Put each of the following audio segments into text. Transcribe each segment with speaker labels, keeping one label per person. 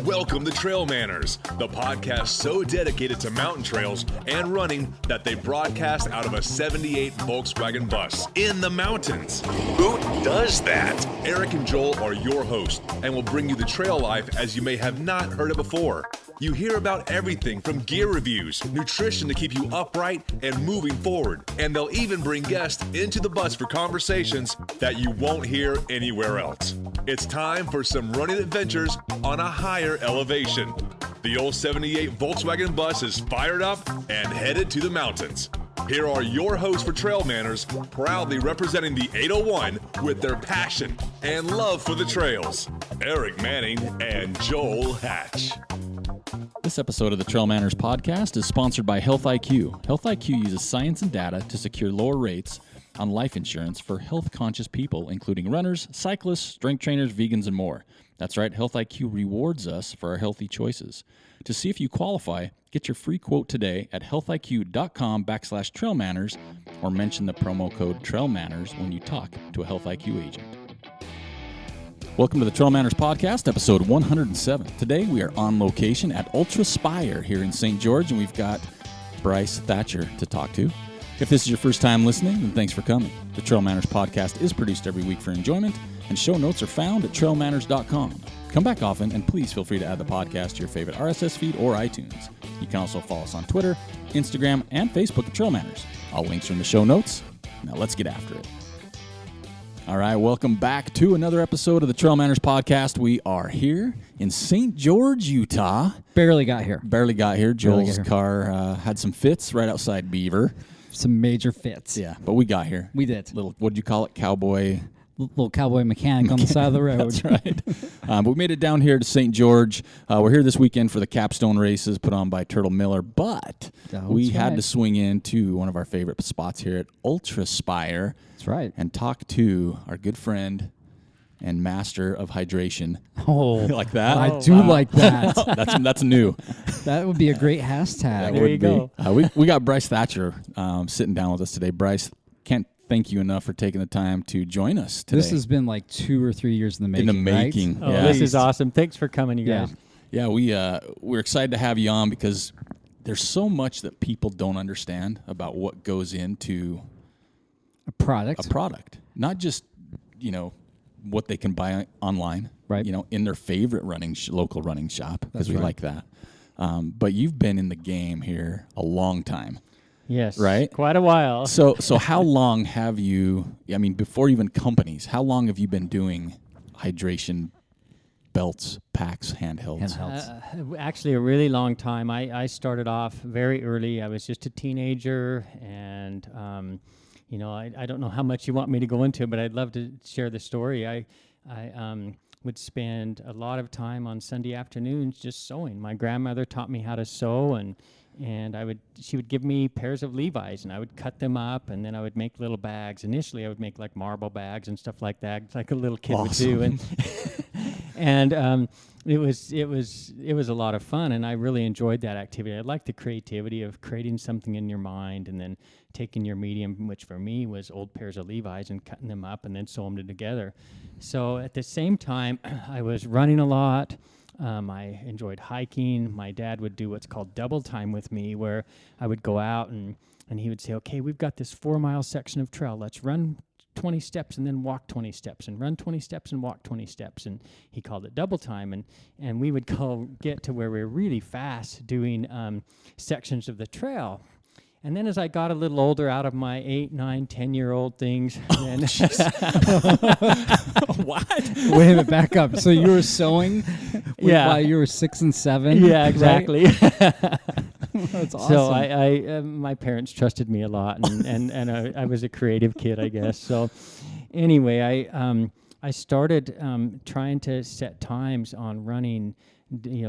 Speaker 1: Welcome to TrailManners, the podcast so dedicated to mountain trails and running that they broadcast out of a 78 Volkswagen bus in the mountains. Who does that? Eric and Joel are your hosts and will bring you the trail life as you may have not heard it before. You hear about everything from gear reviews, nutrition to keep you upright and moving forward, and they'll even bring guests into the bus for conversations that you won't hear anywhere else. It's time for some running adventures on a higher elevation. The old 78 Volkswagen bus is fired up and headed to the mountains. Here are your hosts for TrailManners, proudly representing the 801 with their passion and love for the trails, Eric Manning and Joel Hatch.
Speaker 2: This episode of the TrailManners podcast is sponsored by Health IQ. Health IQ uses science and data to secure lower rates on life insurance for health-conscious people, including runners, cyclists, strength trainers, vegans, and more. That's right, Health IQ rewards us for our healthy choices. To see if you qualify, get your free quote today at healthiq.com/trailmanners or mention the promo code TrailManners when you talk to a Health IQ agent. Welcome to the TrailManners podcast, episode 107. Today we are on location at UltrAspire here in St. George, and we've got Bryce Thatcher to talk to. If this is your first time listening, then thanks for coming. The TrailManners podcast is produced every week for enjoyment, and show notes are found at trailmanners.com. Come back often, and please feel free to add the podcast to your favorite RSS feed or iTunes. You can also follow us on Twitter, Instagram, and Facebook at TrailManners. All links are in the show notes. Now let's get after it. All right, welcome back to another episode of the TrailManners podcast. We are here in St. George, Utah.
Speaker 3: Barely got here.
Speaker 2: Joel's car had some fits right outside Beaver.
Speaker 3: Some major fits.
Speaker 2: Yeah, but we got here.
Speaker 3: We did.
Speaker 2: Little, what'd you call it?
Speaker 3: Little cowboy mechanic on the side of the road.
Speaker 2: That's right. But we made it down here to St. George. We're here this weekend for the capstone races put on by Turtle Miller, but we had to swing into one of our favorite spots here at UltrAspire.
Speaker 3: That's right.
Speaker 2: And talk to our good friend and master of hydration.
Speaker 3: Oh,
Speaker 2: like that?
Speaker 3: I do like that.
Speaker 2: That's new.
Speaker 3: That would be a great hashtag.
Speaker 2: There you go. We got Bryce Thatcher sitting down with us today. Bryce, can't thank you enough for taking the time to join us today.
Speaker 3: This has been like 2 or 3 years in the making. Right?
Speaker 4: Oh, yeah. This is awesome. Thanks for coming, you guys.
Speaker 2: Yeah, we're excited to have you on because there's so much that people don't understand about what goes into
Speaker 3: a product. Not
Speaker 2: just, what they can buy online,
Speaker 3: right?
Speaker 2: In their favorite local running shop, because we like that. But you've been in the game here a long time.
Speaker 4: Yes.
Speaker 2: Right?
Speaker 4: Quite a while.
Speaker 2: So how long have you, before even companies, how long have you been doing hydration belts, packs, handhelds?
Speaker 4: Actually, a really long time. I started off very early. I was just a teenager, and, I don't know how much you want me to go into, but I'd love to share the story. I would spend a lot of time on Sunday afternoons just sewing. My grandmother taught me how to sew, and she would give me pairs of Levi's, and I would cut them up, and then I would make little bags. Initially, I would make like marble bags and stuff like that, like a little kid would do, and it was a lot of fun, and I really enjoyed that activity. I liked the creativity of creating something in your mind, and then taking your medium, which for me was old pairs of Levi's, and cutting them up, and then sewing them together. So at the same time, I was running a lot. I enjoyed hiking. My dad would do what's called double time with me, where I would go out and he would say, okay, we've got this 4-mile section of trail. Let's run 20 steps and then walk 20 steps, and run 20 steps and walk 20 steps. And he called it double time. And we would get to where we were really fast doing sections of the trail. And then as I got a little older, out of my 8, 9, 10-year-old things,
Speaker 3: what? Wait a minute, back up. So you were sewing while you were 6 and 7?
Speaker 4: Yeah, exactly.
Speaker 3: Right? That's awesome.
Speaker 4: So I my parents trusted me a lot, and I was a creative kid, I guess. So anyway, I started trying to set times on running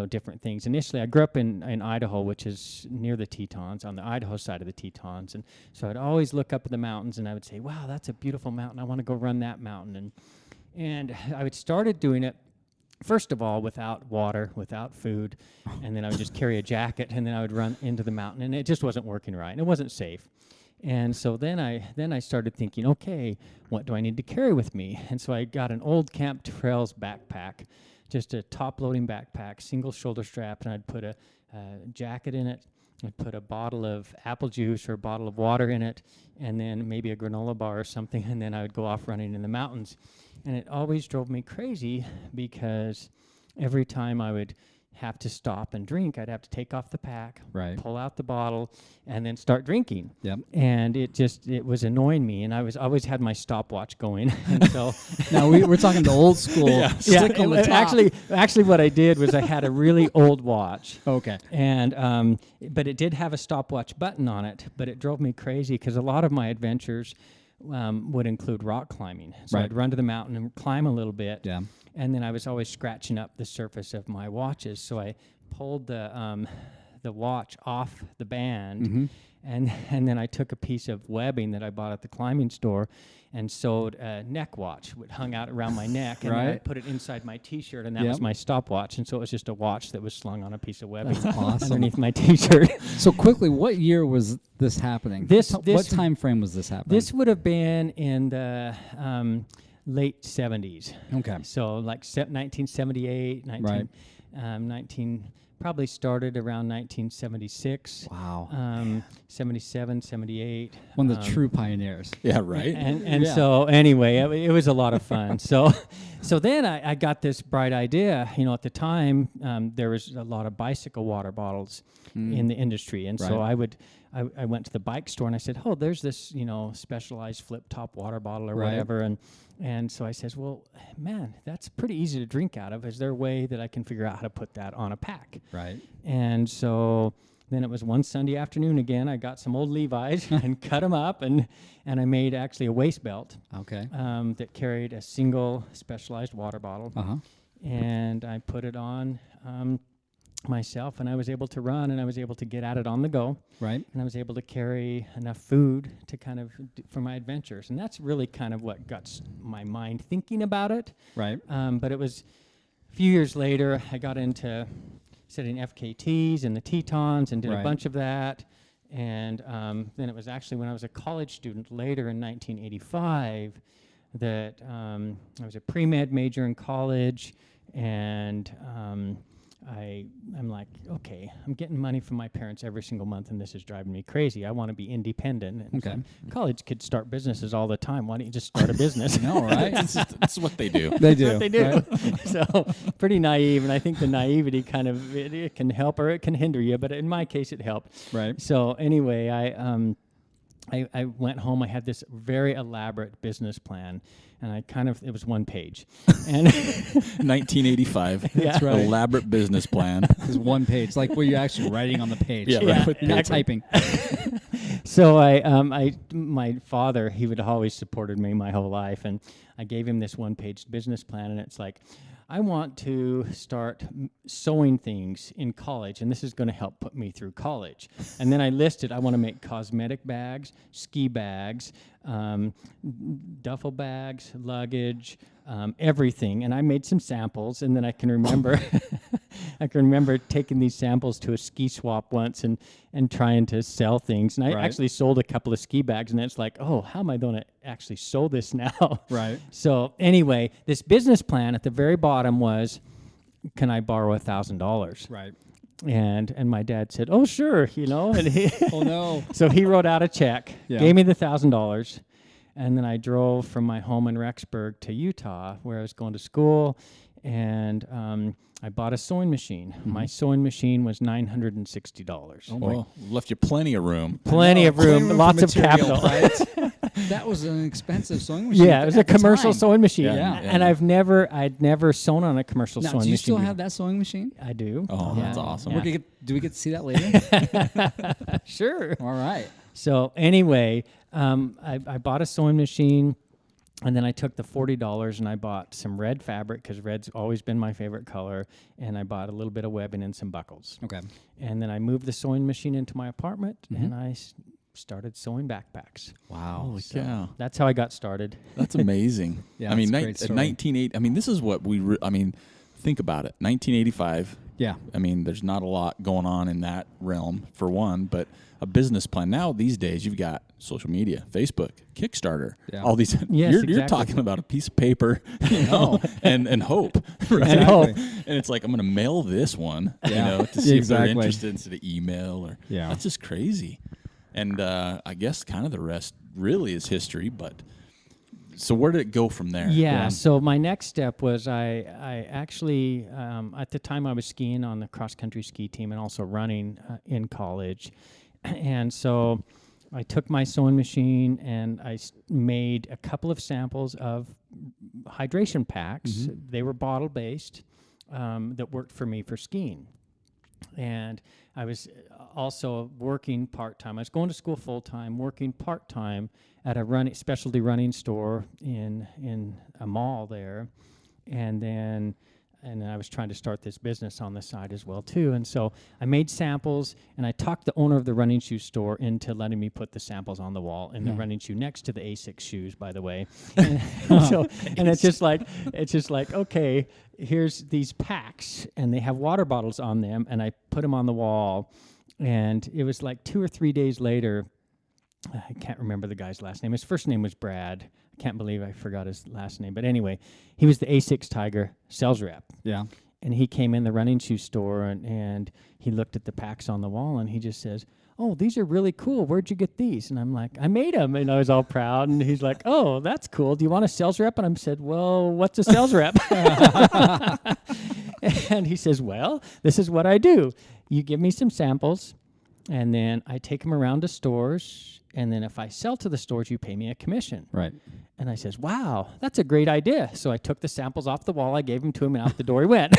Speaker 4: different things. Initially, I grew up in Idaho, which is near the Tetons, on the Idaho side of the Tetons. And so I'd always look up at the mountains, and I would say, wow, that's a beautiful mountain. I want to go run that mountain. And I would started doing it, first of all, without water, without food. And then I would just carry a jacket, and then I would run into the mountain. And it just wasn't working right, and it wasn't safe. And so then I started thinking, okay, what do I need to carry with me? And so I got an old Camp Trails backpack just a top-loading backpack, single shoulder strap, and I'd put a jacket in it. I'd put a bottle of apple juice or a bottle of water in it, and then maybe a granola bar or something, and then I would go off running in the mountains. And it always drove me crazy because every time I would have to stop and drink, I'd have to take off the pack, pull out the bottle, and then start drinking.
Speaker 3: Yep.
Speaker 4: And it was annoying me, and I always had my stopwatch going. And so
Speaker 3: now we're talking the old school. Stick on the top.
Speaker 4: Actually, what I did was I had a really old watch.
Speaker 3: Okay.
Speaker 4: And but it did have a stopwatch button on it, but it drove me crazy because a lot of my adventures would include rock climbing. So I'd run to the mountain and climb a little bit.
Speaker 3: Yeah.
Speaker 4: And then I was always scratching up the surface of my watches. So I pulled the watch off the band, and then I took a piece of webbing that I bought at the climbing store and sewed a neck watch, which hung out around my neck, and then I put it inside my T-shirt, and that was my stopwatch. And so it was just a watch that was slung on a piece of webbing underneath my T-shirt.
Speaker 3: So quickly, what year was this happening? What time frame was this happening?
Speaker 4: This would have been in the late 70s.
Speaker 3: Okay.
Speaker 4: So like 1978, 19 probably started around 1976.
Speaker 3: Wow.
Speaker 4: 77, 78.
Speaker 3: One of the true pioneers.
Speaker 2: Yeah, right.
Speaker 4: And so anyway, it was a lot of fun. So then I got this bright idea. At the time, there was a lot of bicycle water bottles in the industry. And so I went to the bike store and I said, oh, there's this, specialized flip top water bottle or whatever. And so I says, well, man, that's pretty easy to drink out of. Is there a way that I can figure out how to put that on a pack?
Speaker 3: Right.
Speaker 4: And so then it was one Sunday afternoon again. I got some old Levi's and cut them up, and I made actually a waist belt.
Speaker 3: Okay.
Speaker 4: That carried a single specialized water bottle. And I put it on myself, and I was able to run, and I was able to get at it on the go.
Speaker 3: Right.
Speaker 4: And I was able to carry enough food to kind of for my adventures. And that's really kind of what got my mind thinking about it.
Speaker 3: Right.
Speaker 4: But it was a few years later, I got into setting FKTs and the Tetons and did a bunch of that. And then it was actually when I was a college student later in 1985 that I was a pre-med major in college, and I'm like, okay, I'm getting money from my parents every single month, and this is driving me crazy. I want to be independent. And
Speaker 3: okay.
Speaker 4: So college kids start businesses all the time. Why don't you just start a business?
Speaker 2: No, right? That's what they do.
Speaker 3: They do.
Speaker 4: That's what they do.
Speaker 3: Right?
Speaker 4: So pretty naive, and I think the naivety kind of it can help or it can hinder you. But in my case, it helped.
Speaker 3: Right.
Speaker 4: So anyway, I went home. I had this very elaborate business plan, and it was one page. And
Speaker 2: 1985.
Speaker 3: That's right.
Speaker 2: Elaborate business plan.
Speaker 3: It's one page, like where you're actually writing on the page.
Speaker 2: Yeah,
Speaker 4: Yeah.
Speaker 2: right.
Speaker 3: Not typing.
Speaker 4: So my father, he would always supported me my whole life, and I gave him this one-page business plan, and it's like, I want to start sewing things in college, and this is going to help put me through college. And then I listed, I want to make cosmetic bags, ski bags, duffel bags, luggage, everything. And I made some samples, and then I can remember taking these samples to a ski swap once and trying to sell things. And I actually sold a couple of ski bags, and it's like, oh, how am I going to actually sew this now?
Speaker 3: Right.
Speaker 4: So anyway, this business plan at the very bottom was, can I borrow $1,000?
Speaker 3: Right.
Speaker 4: And my dad said, oh, sure, and he
Speaker 3: Oh, no.
Speaker 4: so he wrote out a check,
Speaker 3: Yeah.
Speaker 4: gave me the $1,000, and then I drove from my home in Rexburg to Utah, where I was going to school, and I bought a sewing machine. Mm-hmm. My sewing machine was $960.
Speaker 2: Oh, well, left you plenty of room.
Speaker 4: Plenty of room, lots of capital.
Speaker 3: Right? That was an expensive sewing machine.
Speaker 4: Yeah, it was a commercial sewing machine.
Speaker 3: Yeah.
Speaker 4: And I'd never sewn on a commercial sewing machine.
Speaker 3: Do you still have that sewing machine?
Speaker 4: I do.
Speaker 2: Oh, that's awesome.
Speaker 4: Yeah.
Speaker 3: Do we get to see that later?
Speaker 4: Sure.
Speaker 3: All right.
Speaker 4: So anyway, I bought a sewing machine, and then I took the $40 and I bought some red fabric, because red's always been my favorite color, and I bought a little bit of webbing and some buckles.
Speaker 3: Okay.
Speaker 4: And then I moved the sewing machine into my apartment, and I started sewing backpacks.
Speaker 2: Wow. Holy cow.
Speaker 4: That's how I got started.
Speaker 2: That's amazing.
Speaker 3: Yeah,
Speaker 2: I mean,
Speaker 3: that's a great story.
Speaker 2: 1980. I mean, this is what think about it. 1985.
Speaker 3: Yeah.
Speaker 2: I mean, there's not a lot going on in that realm, for one, but a business plan. Now, these days, you've got social media, Facebook, Kickstarter, all these.
Speaker 4: Yes,
Speaker 2: you're
Speaker 4: exactly.
Speaker 2: talking about a piece of paper, and hope. Right?
Speaker 4: And hope.
Speaker 2: And it's like, I'm going to mail this one, to see if they're interested instead of email. Or that's just crazy. And I guess kind of the rest really is history, but... So where did it go from there?
Speaker 4: Yeah, so my next step was I actually, at the time I was skiing on the cross-country ski team and also running in college. And so I took my sewing machine and I made a couple of samples of hydration packs. Mm-hmm. They were bottle-based that worked for me for skiing. And I was also working part-time. I was going to school full-time, working part-time at a specialty running store in a mall there. And then I was trying to start this business on the side as well, too. And so I made samples, and I talked the owner of the running shoe store into letting me put the samples on the wall in the running shoe next to the Asics shoes, by the way. And it's just like, okay, here's these packs, and they have water bottles on them, and I put them on the wall. And it was like 2 or 3 days later, I can't remember the guy's last name. His first name was Brad. I can't believe I forgot his last name. But anyway, he was the Asics Tiger sales rep.
Speaker 3: Yeah.
Speaker 4: And he came in the running shoe store, and he looked at the packs on the wall, and he just says, "Oh, these are really cool. Where'd you get these?" And I'm like, "I made them." And I was all proud. And he's like, "Oh, that's cool. Do you want a sales rep?" And I said, "Well, what's a sales rep?" And he says, "Well, this is what I do. You give me some samples, and then I take them around to stores, and then if I sell to the stores, you pay me a commission."
Speaker 3: Right.
Speaker 4: And I says, "Wow, that's a great idea." So I took the samples off the wall, I gave them to him, and out the door he went.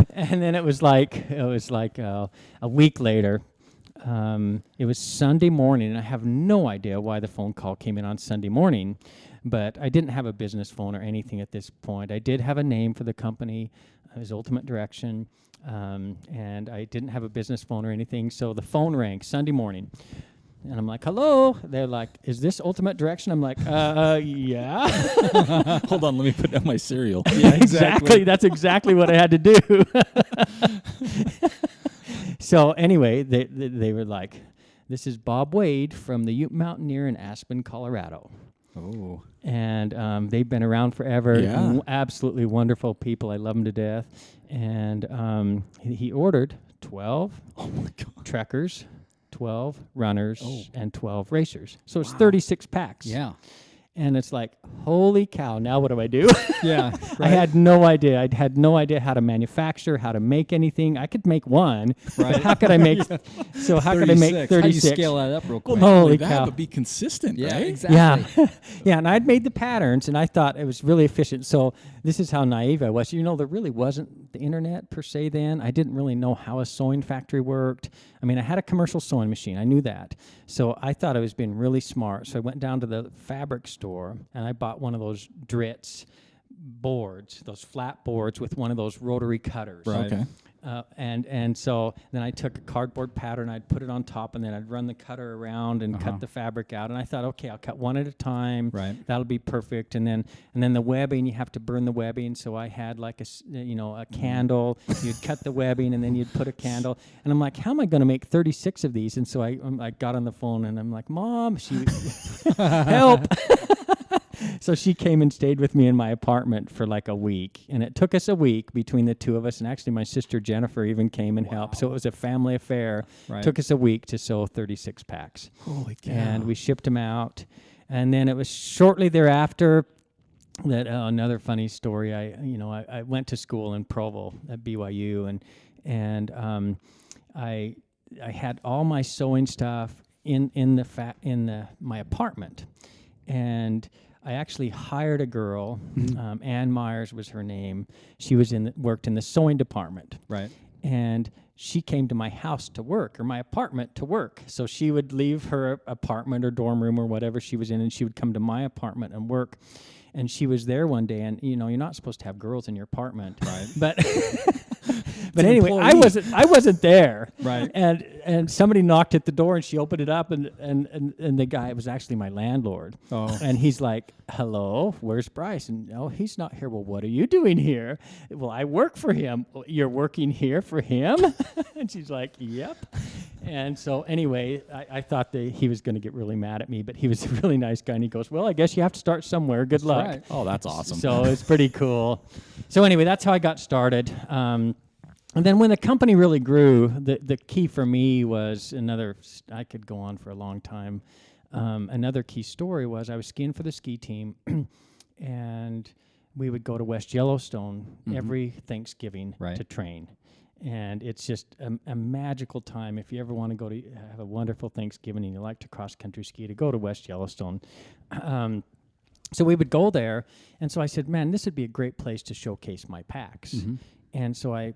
Speaker 4: And then it was like a week later. It was Sunday morning, and I have no idea why the phone call came in on Sunday morning, but I didn't have a business phone or anything at this point. I did have a name for the company. It was Ultimate Direction. And I didn't have a business phone or anything, so the phone rang Sunday morning. And I'm like, "Hello?" They're like, "Is this Ultimate Direction?" I'm like, yeah.
Speaker 2: Hold on, let me put down my cereal.
Speaker 4: Yeah, exactly. That's exactly what I had to do. So anyway, they were like, "This is Bob Wade from the Ute Mountaineer in Aspen, Colorado."
Speaker 3: Oh.
Speaker 4: And they've been around forever.
Speaker 2: Yeah.
Speaker 4: Absolutely wonderful people. I love them to death. And he ordered 12 trekkers, 12 runners, and 12 racers. So it's 36 packs.
Speaker 3: Yeah.
Speaker 4: And it's like, holy cow, now what do I do?
Speaker 3: Yeah. Right.
Speaker 4: I had no idea. I had no idea how to manufacture, how to make anything. I could make one, but how could I make? So how could I make 36?
Speaker 3: How do you scale that up real quick?
Speaker 4: Holy
Speaker 2: that,
Speaker 4: cow!
Speaker 2: but be consistent,
Speaker 3: Yeah,
Speaker 2: right?
Speaker 3: exactly.
Speaker 4: Yeah, yeah. And I'd made the patterns, and I thought it was really efficient. So this is how naive I was. There really wasn't the internet per se then. I didn't really know how a sewing factory worked. I mean, I had a commercial sewing machine. I knew that. So I thought I was being really smart. So I went down to the fabric store, and I bought one of those Dritz boards, those flat boards with one of those rotary cutters.
Speaker 3: Right.
Speaker 2: Okay.
Speaker 4: And so then I took a cardboard pattern, I'd put it on top, and then I'd run the cutter around and cut the fabric out. And I thought, okay, I'll cut one at a time.
Speaker 3: Right.
Speaker 4: That'll be perfect. And then the webbing, you have to burn the webbing. So I had like a candle. You'd cut the webbing, and then you'd put a candle. And I'm like, how am I going to make 36 of these? And so I got on the phone, and I'm like, "Mom, help." So she came and stayed with me in my apartment for like a week. And it took us a week between the two of us. And actually, my sister Jennifer even came and helped. So it was a family affair.
Speaker 3: Right.
Speaker 4: Took us a week to sew 36 packs.
Speaker 2: Holy cow.
Speaker 4: And we shipped them out. And then it was shortly thereafter that another funny story. I went to school in Provo at BYU. And I had all my sewing stuff in my apartment. And I actually hired a girl, Ann Myers was her name. She was worked in the sewing department.
Speaker 3: Right.
Speaker 4: And she came to my house to work, or my apartment to work. So she would leave her apartment or dorm room or whatever she was in, and she would come to my apartment and work. And she was there one day, and you're not supposed to have girls in your apartment.
Speaker 3: Right.
Speaker 4: But But anyway, I wasn't there.
Speaker 3: Right.
Speaker 4: And somebody knocked at the door, and she opened it up, and the guy, it was actually my landlord.
Speaker 3: Oh.
Speaker 4: And he's like, "Hello, where's Bryce?" And no, he's not here. Well, what are you doing here? Well, I work for him. "Well, you're working here for him?" And she's like, "Yep." And so anyway, I thought that he was going to get really mad at me, but he was a really nice guy. And he goes, "Well, I guess you have to start somewhere. Good luck."
Speaker 3: right.
Speaker 2: Oh, that's awesome.
Speaker 4: So it's pretty cool. So anyway, that's how I got started. And then when the company really grew, the key for me was I could go on for a long time. Another key story was I was skiing for the ski team, and we would go to West Yellowstone every Thanksgiving to train. And it's just a magical time. If you ever want to go to have a wonderful Thanksgiving and you like to cross-country ski, to go to West Yellowstone. So we would go there, and so I said, man, this would be a great place to showcase my packs. And so I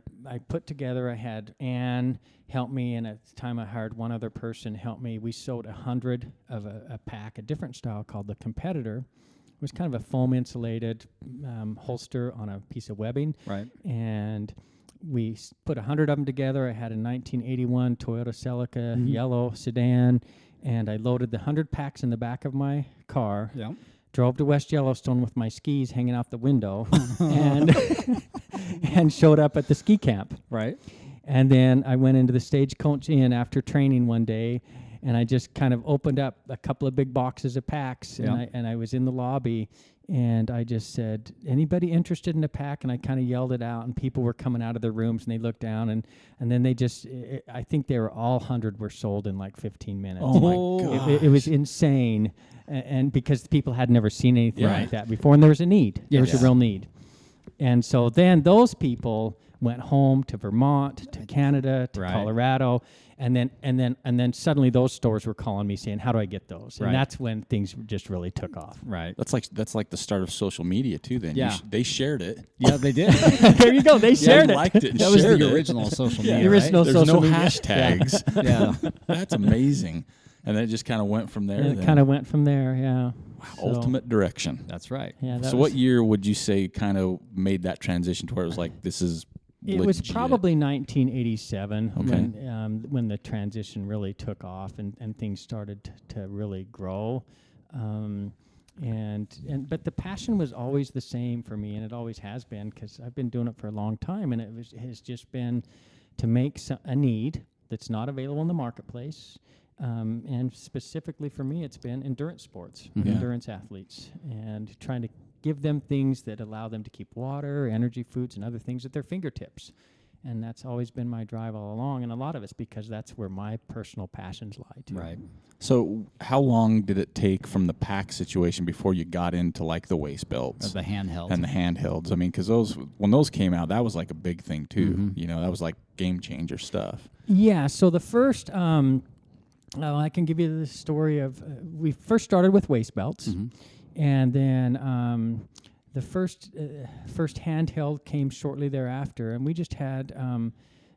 Speaker 4: put together, I had Ann help me, and at the time I hired one other person help me. We sewed 100 of a pack, a different style called the Competitor. It was kind of a foam insulated holster on a piece of webbing.
Speaker 3: Right.
Speaker 4: And we put 100 of them together. I had a 1981 Toyota Celica yellow sedan, and I loaded the 100 packs in the back of my car.
Speaker 3: Yeah.
Speaker 4: Drove to West Yellowstone with my skis hanging out the window, and and showed up at the ski camp.
Speaker 3: Right.
Speaker 4: And then I went into the Stagecoach Inn after training one day, and I just kind of opened up a couple of big boxes of packs, and I was in the lobby, and I just said, "Anybody interested in a pack?" And I kind of yelled it out, and people were coming out of their rooms, and they looked down, and then they just, I think they were all 100 were sold in like 15 minutes.
Speaker 2: Oh my God!
Speaker 4: It was insane, and because people had never seen anything like that before, and there was a need. There was a real need. And so then those people went home to Vermont, to Canada, to Colorado, and then suddenly those stores were calling me saying, "How do I get those?" And that's when things just really took off.
Speaker 3: Right.
Speaker 2: That's like the start of social media too. Then they shared it.
Speaker 3: Yeah, they did.
Speaker 4: There you go. They shared it.
Speaker 2: Liked it.
Speaker 3: That was the original social media.
Speaker 4: The original
Speaker 2: There's
Speaker 4: social
Speaker 2: no
Speaker 4: media.
Speaker 2: hashtags.
Speaker 3: Yeah.
Speaker 2: That's amazing. And then it just kind of went from there.
Speaker 4: And it kind of went from there. Yeah.
Speaker 2: Wow, ultimate direction.
Speaker 3: That's right.
Speaker 4: Yeah.
Speaker 2: So what year would you say kind of made that transition to where it was like, this is
Speaker 4: It was probably 1987
Speaker 2: Okay.
Speaker 4: when the transition really took off and things started to really grow. But the passion was always the same for me, and it always has been, because I've been doing it for a long time, and it has just been to make a need that's not available in the marketplace. And specifically for me, it's been endurance sports, endurance athletes, and trying to give them things that allow them to keep water, energy, foods, and other things at their fingertips. And that's always been my drive all along, and a lot of it's because that's where my personal passions lie too.
Speaker 3: Right.
Speaker 2: So how long did it take from the pack situation before you got into like the waist belts?
Speaker 3: The handheld.
Speaker 2: And the handhelds. I mean, because when those came out, that was like a big thing too. You know, that was like game changer stuff.
Speaker 4: Yeah, so the first... I can give you the story of we first started with waist belts, and then the first handheld came shortly thereafter, and we just had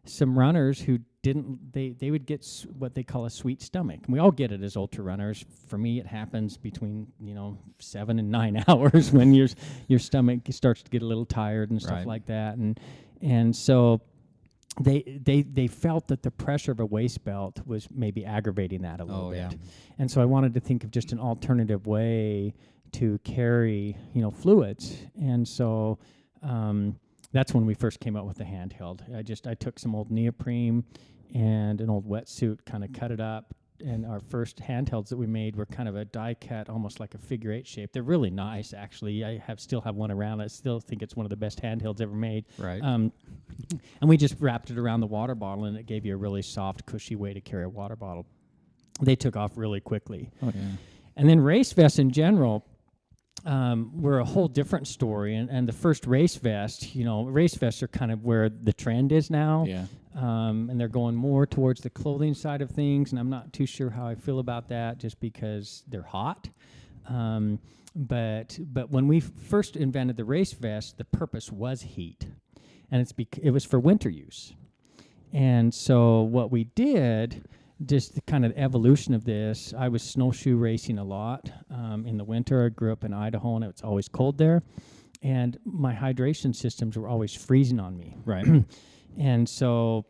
Speaker 4: some runners who they would get what they call a sweet stomach. And we all get it as ultra runners. For me, it happens between 7 and 9 hours when your stomach starts to get a little tired and stuff like that, and so. They felt that the pressure of a waist belt was maybe aggravating that a little bit. Yeah. And so I wanted to think of just an alternative way to carry, fluids. And so that's when we first came out with the handheld. I took some old neoprene and an old wetsuit, kind of cut it up. And our first handhelds that we made were kind of a die cut, almost like a figure 8 shape. They're really nice, actually. I still have one around. I still think it's one of the best handhelds ever made.
Speaker 3: Right.
Speaker 4: And we just wrapped it around the water bottle, and it gave you a really soft, cushy way to carry a water bottle. They took off really quickly.
Speaker 2: Oh, yeah.
Speaker 4: And then race vests in general were a whole different story. And the first race vest, race vests are kind of where the trend is now.
Speaker 2: Yeah.
Speaker 4: And they're going more towards the clothing side of things, and I'm not too sure how I feel about that, just because they're hot. But when we first invented the race vest, the purpose was heat, and it was for winter use. And so what we did, just the kind of evolution of this, I was snowshoe racing a lot in the winter. I grew up in Idaho, and it's always cold there, and my hydration systems were always freezing on me.
Speaker 3: Right.
Speaker 4: And so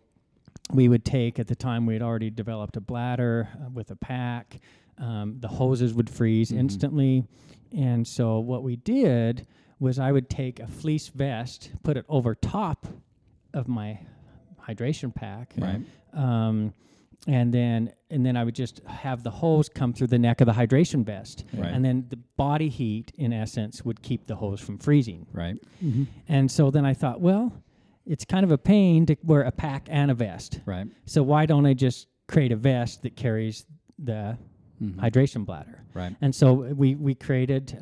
Speaker 4: we would take, at the time we had already developed a bladder with a pack. The hoses would freeze instantly. And so what we did was I would take a fleece vest, put it over top of my hydration pack.
Speaker 3: Right.
Speaker 4: And then I would just have the hose come through the neck of the hydration vest.
Speaker 3: Right.
Speaker 4: And then the body heat, in essence, would keep the hose from freezing.
Speaker 3: Right.
Speaker 4: And so then I thought, well, it's kind of a pain to wear a pack and a vest.
Speaker 3: Right.
Speaker 4: So why don't I just create a vest that carries the hydration bladder?
Speaker 3: Right.
Speaker 4: And so we created,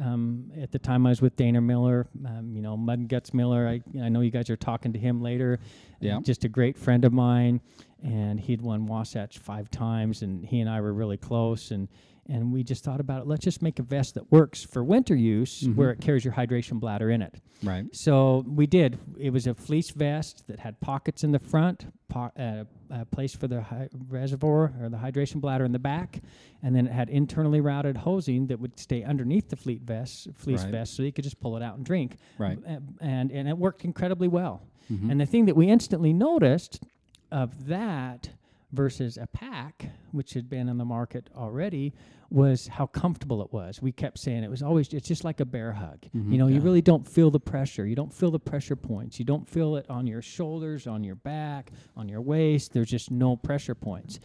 Speaker 4: at the time I was with Dana Miller, Mud and Guts Miller. I know you guys are talking to him later.
Speaker 3: Yeah.
Speaker 4: Just a great friend of mine. And he'd won Wasatch 5 times, and he and I were really close. And we just thought about it. Let's just make a vest that works for winter use, where it carries your hydration bladder in it.
Speaker 3: Right.
Speaker 4: So we did. It was a fleece vest that had pockets in the front, a place for the reservoir or the hydration bladder in the back, and then it had internally routed hosing that would stay underneath the fleece vest, so you could just pull it out and drink.
Speaker 3: Right.
Speaker 4: And it worked incredibly well. And the thing that we instantly noticed of that versus a pack, which had been on the market already, was how comfortable it was. We kept saying it's just like a bear hug. You really don't feel the pressure. You don't feel the pressure points. You don't feel it on your shoulders, on your back, on your waist. There's just no pressure points.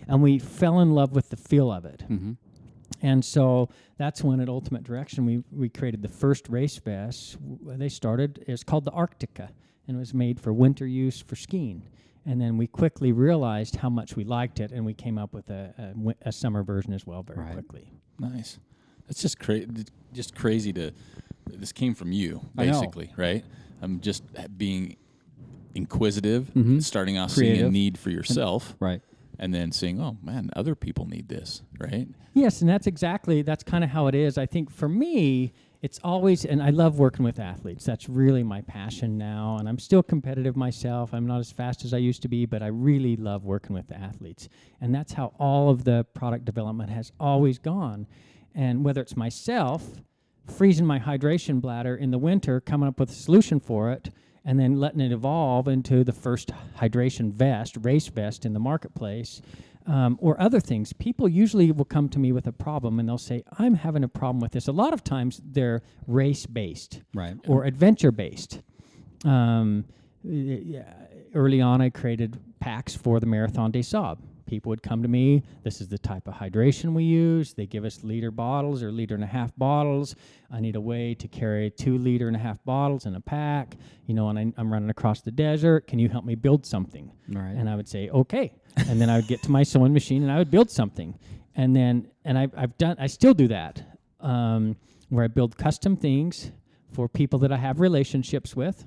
Speaker 4: And we fell in love with the feel of it. And so that's when at Ultimate Direction we created the first race vest. It's called the Arctica, and it was made for winter use for skiing. And then we quickly realized how much we liked it, and we came up with a summer version as well very quickly.
Speaker 2: Nice. That's just crazy to. This came from you, basically, right? I'm just being inquisitive, starting off seeing a need for yourself,
Speaker 3: Right.
Speaker 2: and then saying, "Oh man, other people need this," right?
Speaker 4: Yes, and that's kind of how it is. I think for me, it's always, and I love working with athletes. That's really my passion now, and I'm still competitive myself. I'm not as fast as I used to be, but I really love working with the athletes. And that's how all of the product development has always gone. And whether it's myself freezing my hydration bladder in the winter, coming up with a solution for it, and then letting it evolve into the first hydration vest, race vest in the marketplace, or other things. People usually will come to me with a problem, and they'll say, I'm having a problem with this. A lot of times they're race-based or adventure-based. Early on, I created packs for the Marathon des Sables. People would come to me, this is the type of hydration we use. They give us liter bottles or 1.5 liter bottles. I need a way to carry 2.5 liter bottles in a pack, and I'm running across the desert. Can you help me build something?
Speaker 3: Right.
Speaker 4: And I would say, okay. And then I would get to my sewing machine and I would build something. I still do that, where I build custom things for people that I have relationships with.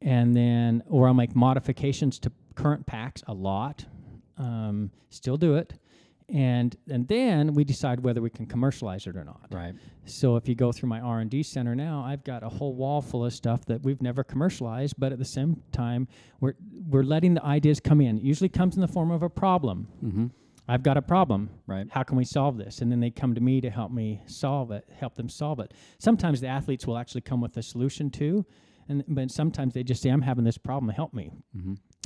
Speaker 4: Or I'll make modifications to current packs a lot. Still do it. And then we decide whether we can commercialize it or not.
Speaker 3: Right.
Speaker 4: So if you go through my R&D center now, I've got a whole wall full of stuff that we've never commercialized, but at the same time, we're letting the ideas come in. It usually comes in the form of a problem. I've got a problem.
Speaker 3: Right.
Speaker 4: How can we solve this? And then they come to me to help them solve it. Sometimes the athletes will actually come with a solution too, but sometimes they just say, I'm having this problem, help me.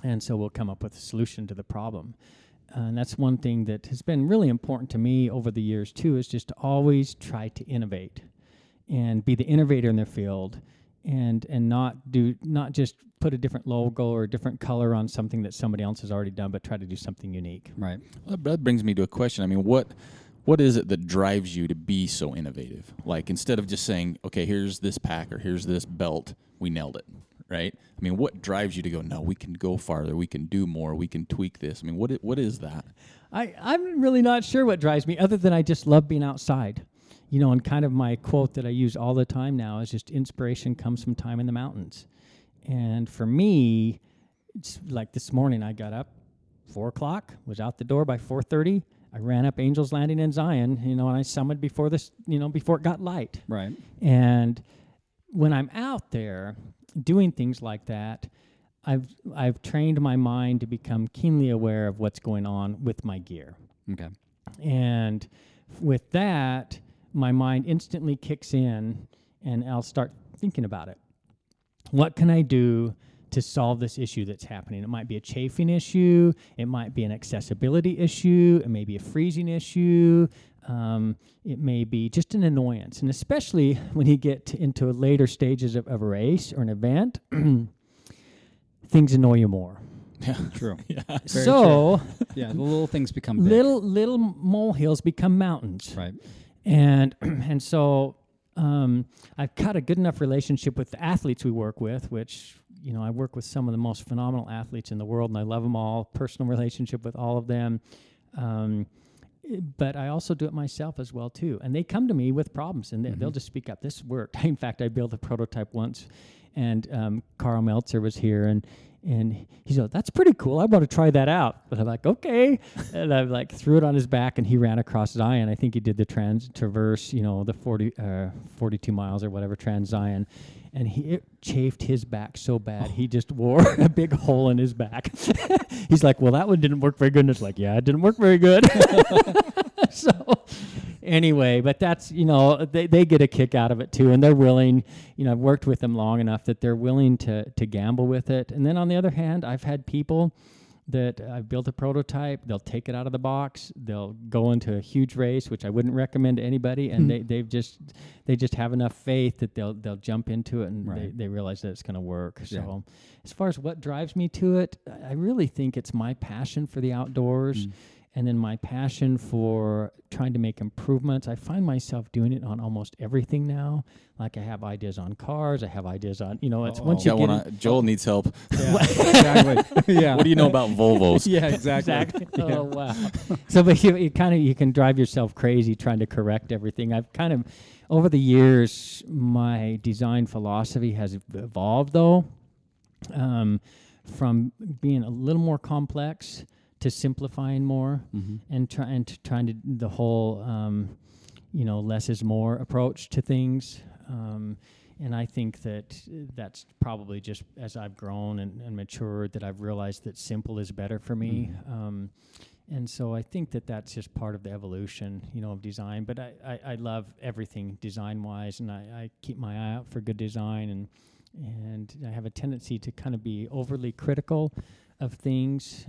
Speaker 4: And so we'll come up with a solution to the problem. And that's one thing that has been really important to me over the years too, is just to always try to innovate and be the innovator in their field, and not just put a different logo or a different color on something that somebody else has already done, but try to do something unique.
Speaker 3: Right.
Speaker 2: Well, that brings me to a question. I mean, what is it that drives you to be so innovative? Like, instead of just saying, okay, here's this pack or here's this belt, we nailed it, right? I mean, what drives you to go, no, we can go farther, we can do more, we can tweak this? I mean, what is that?
Speaker 4: I'm really not sure what drives me, other than I just love being outside. And kind of my quote that I use all the time now is just, inspiration comes from time in the mountains. And for me, it's like this morning, I got up 4 o'clock, was out the door by 4:30. I ran up Angel's Landing in Zion, and I summited before it got light.
Speaker 3: Right.
Speaker 4: And when I'm out there doing things like that, I've trained my mind to become keenly aware of what's going on with my gear.
Speaker 3: Okay.
Speaker 4: And with that, my mind instantly kicks in, and I'll start thinking about it. What can I do to solve this issue that's happening. It might be a chafing issue. It might be an accessibility issue. It may be a freezing issue. It may be just an annoyance. And especially when you get into later stages of a race or an event, things annoy you more.
Speaker 3: Yeah, true.
Speaker 2: Yeah.
Speaker 4: So,
Speaker 3: yeah, the little things become big.
Speaker 4: little molehills become mountains.
Speaker 3: Right.
Speaker 4: And so I've got a good enough relationship with the athletes we work with, which, I work with some of the most phenomenal athletes in the world, and I love them all, personal relationship with all of them. But I also do it myself as well, too. And they come to me with problems, and they'll just speak up. This worked. In fact, I built a prototype once, and Carl Meltzer was here, and he said, "That's pretty cool. I want to try that out." But I'm like, "Okay." And I threw it on his back, and he ran across Zion. I think he did the traverse, the 42 miles or whatever, Trans Zion. And it chafed his back so bad, he just wore a big hole in his back. He's like, "Well, that one didn't work very good." And it's like, "Yeah, it didn't work very good." So anyway, but that's, they get a kick out of it too. And they're willing, I've worked with them long enough that they're willing to gamble with it. And then on the other hand, I've had people that I've built a prototype, they'll take it out of the box, they'll go into a huge race, which I wouldn't recommend to anybody, and they just have enough faith that they'll jump into it, and they realize that it's going to work. Yeah. So as far as what drives me to it, I really think it's my passion for the outdoors. And then my passion for trying to make improvements. I find myself doing it on almost everything now. Like I have ideas on cars. I have ideas on, it's once you get
Speaker 2: Joel needs help.
Speaker 3: Yeah, exactly. Yeah.
Speaker 2: What do you know about Volvos?
Speaker 3: Yeah, exactly.
Speaker 4: Oh, wow. So, but you can drive yourself crazy trying to correct everything. I've kind of, over the years, my design philosophy has evolved, though, from being a little more complex to simplifying more, and trying to the whole, less is more approach to things. And I think that's probably just as I've grown and matured that I've realized that simple is better for me. And so I think that's just part of the evolution, of design. But I love everything design-wise, and I keep my eye out for good design, and I have a tendency to kind of be overly critical of things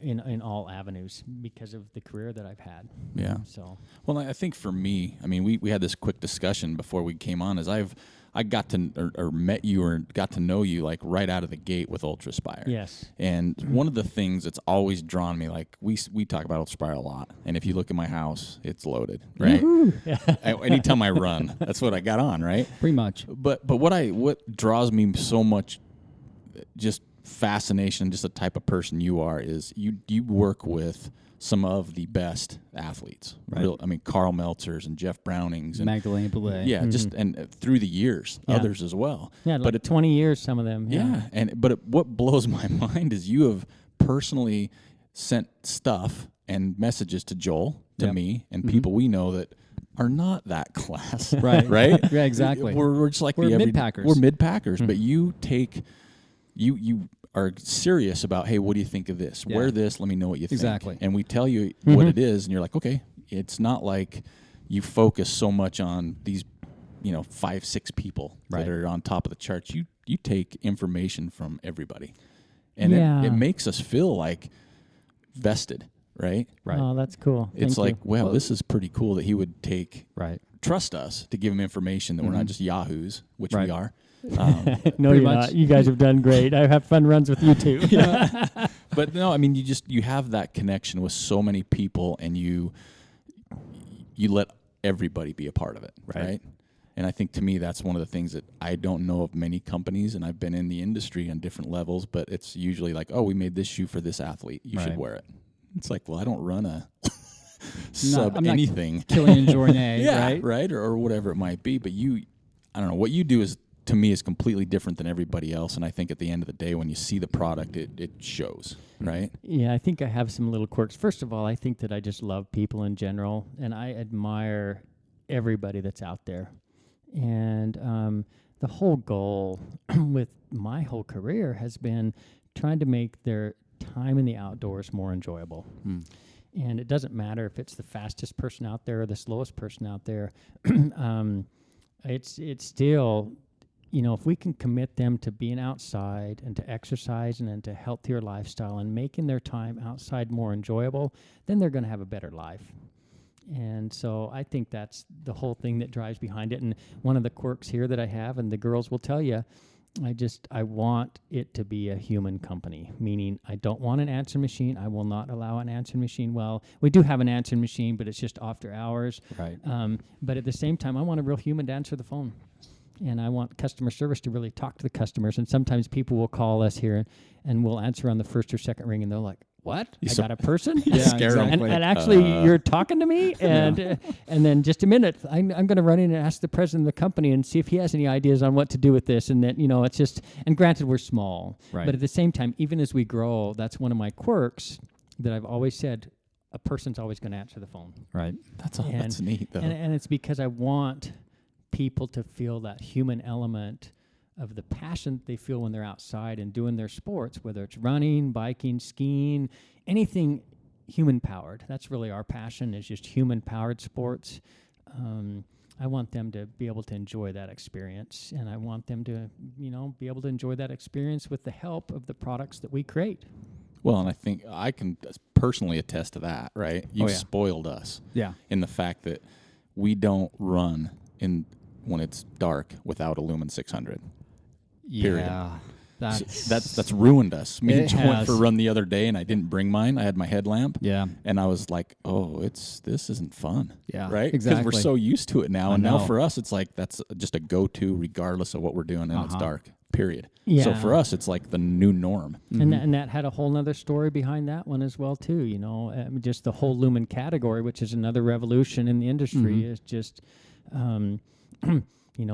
Speaker 4: in all avenues because of the career that I've had.
Speaker 2: Yeah.
Speaker 4: So.
Speaker 2: Well, I think for me, we had this quick discussion before we came on, as I got to or met you or got to know you like right out of the gate with UltrAspire.
Speaker 4: Yes.
Speaker 2: And one of the things that's always drawn me, like we talk about UltrAspire a lot, and if you look at my house, it's loaded, right? Anytime I run, that's what I got on, right?
Speaker 3: Pretty much.
Speaker 2: But what draws me so much, just fascination, just the type of person you are, is you work with some of the best athletes. Right. Carl Meltzers and Jeff Brownings and
Speaker 3: Magdalena Belay.
Speaker 2: Yeah, just and through the years, others as well.
Speaker 4: Yeah,
Speaker 2: but
Speaker 4: 20 years, some of them.
Speaker 2: Yeah, what blows my mind is you have personally sent stuff and messages to Joel, to me, and people we know that are not that class.
Speaker 3: Right.
Speaker 2: Right?
Speaker 3: Yeah, exactly.
Speaker 2: We're just like
Speaker 3: we're mid-packers.
Speaker 2: We're mid-packers, but you take you are serious about, hey, what do you think of this?
Speaker 3: Yeah.
Speaker 2: Wear this, let me know what you think.
Speaker 3: Exactly.
Speaker 2: And we tell you what it is, and you're like, okay. It's not like you focus so much on these, 5-6 people that are on top of the charts. You take information from everybody. And it makes us feel like vested, right?
Speaker 3: Right.
Speaker 4: Oh, that's cool.
Speaker 2: It's
Speaker 4: Thank
Speaker 2: like,
Speaker 4: you.
Speaker 2: well, this is pretty cool that he would trust us to give him information that we're not just yahoos, which we are.
Speaker 4: No, you're not. You guys have done great. I have fun runs with you too.
Speaker 2: But no, you have that connection with so many people, and you let everybody be a part of it, right? And I think to me that's one of the things that I don't know of many companies, and I've been in the industry on different levels, but it's usually like, oh, we made this shoe for this athlete. You should wear it. It's like, well, I don't run a
Speaker 3: I'm
Speaker 2: anything.
Speaker 3: Not Killian Jornet,
Speaker 2: right? Or whatever it might be. But I don't know, what you do is, to me, is completely different than everybody else. And I think at the end of the day, when you see the product, it shows, right?
Speaker 4: Yeah, I think I have some little quirks. First of all, I think that I just love people in general, and I admire everybody that's out there. And the whole goal with my whole career has been trying to make their time in the outdoors more enjoyable. And it doesn't matter if it's the fastest person out there or the slowest person out there. It's still if we can commit them to being outside and to exercise and into healthier lifestyle and making their time outside more enjoyable, then they're going to have a better life. And so I think that's the whole thing that drives behind it. And one of the quirks here that I have, and the girls will tell you, I want it to be a human company, meaning I don't want an answering machine. I will not allow an answering machine. Well, we do have an answering machine, but it's just after hours.
Speaker 3: Right.
Speaker 4: But at the same time, I want a real human to answer the phone. And I want customer service to really talk to the customers. And sometimes people will call us here and we'll answer on the first or second ring, and they're like, "What? I got a person?"
Speaker 2: Yeah, scare them.
Speaker 4: And actually, you're talking to me? And and then just a minute, I'm going to run in and ask the president of the company and see if he has any ideas on what to do with this. And then, it's just, and granted, we're small.
Speaker 3: Right.
Speaker 4: But at the same time, even as we grow, that's one of my quirks that I've always said, a person's always going to answer the phone.
Speaker 3: Right.
Speaker 2: That's neat, though.
Speaker 4: And it's because I want people to feel that human element of the passion they feel when they're outside and doing their sports, whether it's running, biking, skiing, anything human-powered. That's really our passion, is just human-powered sports. I want them to be able to enjoy that experience, and I want them to, be able to enjoy that experience with the help of the products that we create.
Speaker 2: Well, and I think I can personally attest to that, right? You've spoiled us.
Speaker 3: Yeah.
Speaker 2: In the fact that we don't run when it's dark without a Lumen 600. Period.
Speaker 3: Yeah.
Speaker 2: That's ruined us. Me and
Speaker 3: It
Speaker 2: Joe went
Speaker 3: has.
Speaker 2: for a run the other day, and I didn't bring mine. I had my headlamp.
Speaker 3: Yeah.
Speaker 2: And I was like, this isn't fun.
Speaker 3: Yeah,
Speaker 2: Right?
Speaker 3: exactly.
Speaker 2: Because we're so used to it now.
Speaker 3: I
Speaker 2: And now
Speaker 3: know.
Speaker 2: for us, it's like that's just a go-to regardless of what we're doing, and it's dark. Period.
Speaker 4: Yeah.
Speaker 2: So for us, it's like the new norm.
Speaker 4: And that had a whole nother story behind that one as well, too. Just the whole Lumen category, which is another revolution in the industry, is just...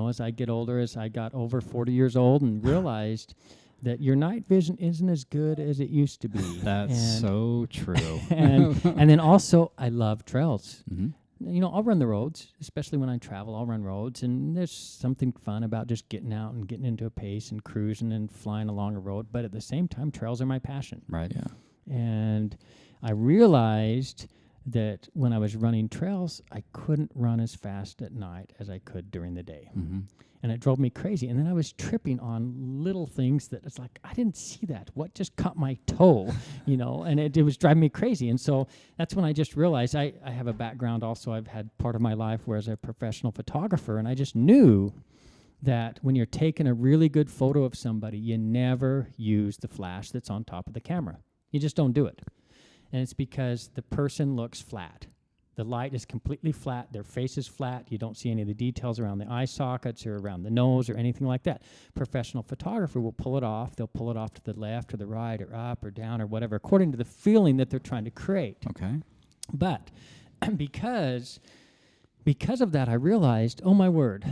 Speaker 4: as I get older, as I got over 40 years old and realized that your night vision isn't as good as it used to be.
Speaker 3: That's so true.
Speaker 4: and then also, I love trails. I'll run the roads, especially when I travel. I'll run roads, and there's something fun about just getting out and getting into a pace and cruising and flying along a road. But at the same time, trails are my passion.
Speaker 3: Right.
Speaker 2: Yeah.
Speaker 4: And I realized that when I was running trails, I couldn't run as fast at night as I could during the day. And it drove me crazy. And then I was tripping on little things that it's like, I didn't see that. What just caught my toe, and it was driving me crazy. And so that's when I just realized I have a background also. I've had part of my life where I was a professional photographer, and I just knew that when you're taking a really good photo of somebody, you never use the flash that's on top of the camera. You just don't do it. And it's because the person looks flat. The light is completely flat. Their face is flat. You don't see any of the details around the eye sockets or around the nose or anything like that. Professional photographer will pull it off. They'll pull it off to the left or the right or up or down or whatever, according to the feeling that they're trying to create.
Speaker 3: Okay.
Speaker 4: But because of that, I realized, oh, my word,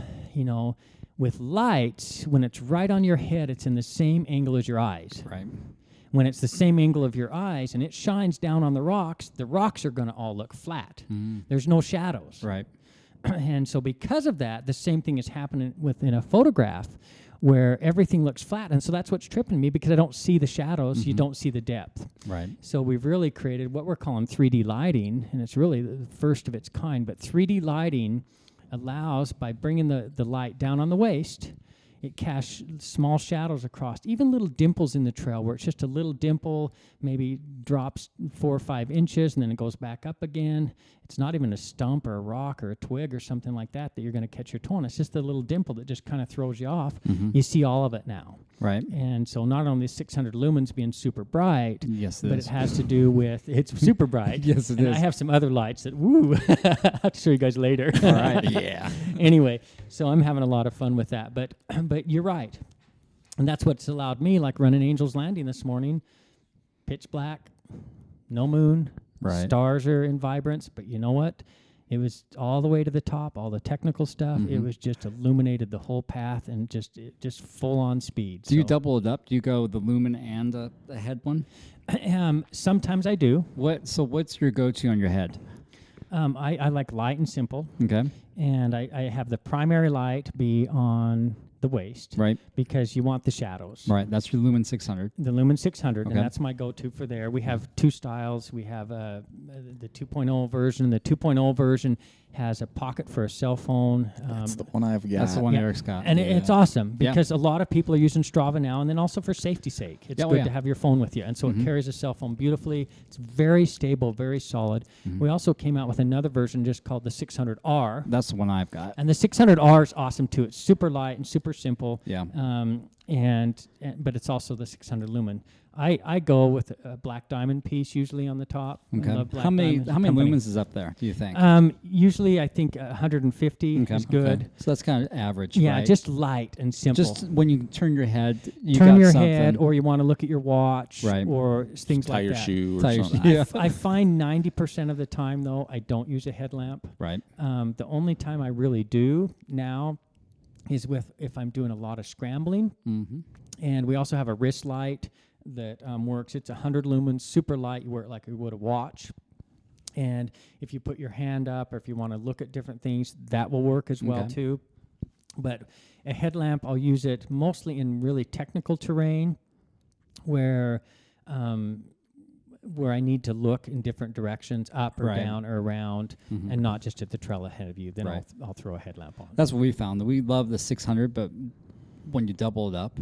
Speaker 4: with lights, when it's right on your head, it's in the same angle as your eyes.
Speaker 3: Right.
Speaker 4: When it's the same angle of your eyes and it shines down on the rocks are going to all look flat. There's no shadows.
Speaker 3: Right.
Speaker 4: And so because of that, the same thing is happening within a photograph where everything looks flat. And so that's what's tripping me, because I don't see the shadows. You don't see the depth.
Speaker 3: Right.
Speaker 4: So we've really created what we're calling 3D lighting, and it's really the first of its kind. But 3D lighting allows, by bringing the light down on the waist, it casts small shadows across, even little dimples in the trail where it's just a little dimple, maybe drops 4 or 5 inches, and then it goes back up again. It's not even a stump or a rock or a twig or something like that you're going to catch your toe on. It's just a little dimple that just kind of throws you off. You see all of it now.
Speaker 3: Right.
Speaker 4: And so not only 600 lumens being super bright,
Speaker 3: Yes, it
Speaker 4: but
Speaker 3: is.
Speaker 4: it has to do with, it's super bright.
Speaker 3: Yes, it
Speaker 4: and
Speaker 3: is.
Speaker 4: I have some other lights that, I'll have to show you guys later.
Speaker 3: All right. Yeah.
Speaker 4: Anyway, so I'm having a lot of fun with that. But you're right. And that's what's allowed me, like running Angel's Landing this morning, pitch black, no moon,
Speaker 3: Right.
Speaker 4: stars are in vibrance, but you know what? It was all the way to the top, all the technical stuff. It was just illuminated the whole path and just full on speed.
Speaker 3: Do you double it up? Do you go the lumen and the head one?
Speaker 4: Sometimes I do.
Speaker 3: So what's your go-to on your head?
Speaker 4: I like light and simple.
Speaker 3: Okay.
Speaker 4: And I have the primary light be on the waist.
Speaker 3: Right.
Speaker 4: Because you want the shadows.
Speaker 3: Right. That's your Lumen 600.
Speaker 4: The Lumen 600,
Speaker 3: Okay.
Speaker 4: and that's my go-to for there. We have 2 styles. We have the 2.0 version. The 2.0 version has a pocket for a cell phone.
Speaker 2: That's the one I've got.
Speaker 3: That's the one Eric's got.
Speaker 4: And it's awesome because a lot of people are using Strava now, and then also for safety's sake. It's good to have your phone with you. And so it carries a cell phone beautifully. It's very stable, very solid. We also came out with another version just called the 600R.
Speaker 3: That's the one I've got.
Speaker 4: And the 600R is awesome too. It's super light and super simple.
Speaker 3: Yeah.
Speaker 4: But it's also the 600 lumen. I go with a black diamond piece usually on the top.
Speaker 3: Okay.
Speaker 4: I love black
Speaker 3: How many
Speaker 4: diamond.
Speaker 3: lumens is up there, do you think?
Speaker 4: Usually I think 150 is good.
Speaker 3: Okay. So that's kind of average,
Speaker 4: Yeah,
Speaker 3: right?
Speaker 4: just light and simple.
Speaker 3: Just when you turn your head, you
Speaker 4: turn
Speaker 3: got
Speaker 4: your
Speaker 3: something.
Speaker 4: head, or you want to look at your watch,
Speaker 3: Right.
Speaker 4: or things
Speaker 2: Tie
Speaker 4: like
Speaker 2: your
Speaker 4: that.
Speaker 2: shoe or
Speaker 3: Tie your
Speaker 2: something.
Speaker 3: shoe. Yeah.
Speaker 4: I find 90% of the time, though, I don't use a headlamp.
Speaker 3: Right.
Speaker 4: The only time I really do now is if I'm doing a lot of scrambling.
Speaker 3: Mm-hmm.
Speaker 4: And we also have a wrist light that works. It's 100 lumens, super light. You wear it like you would a watch. And if you put your hand up or if you want to look at different things, that will work as well, too. But a headlamp, I'll use it mostly in really technical terrain where I need to look in different directions, up or down or around, and not just at the trail ahead of you. Then I'll throw a headlamp on.
Speaker 3: That's what we found. We love the 600, but when you double it up,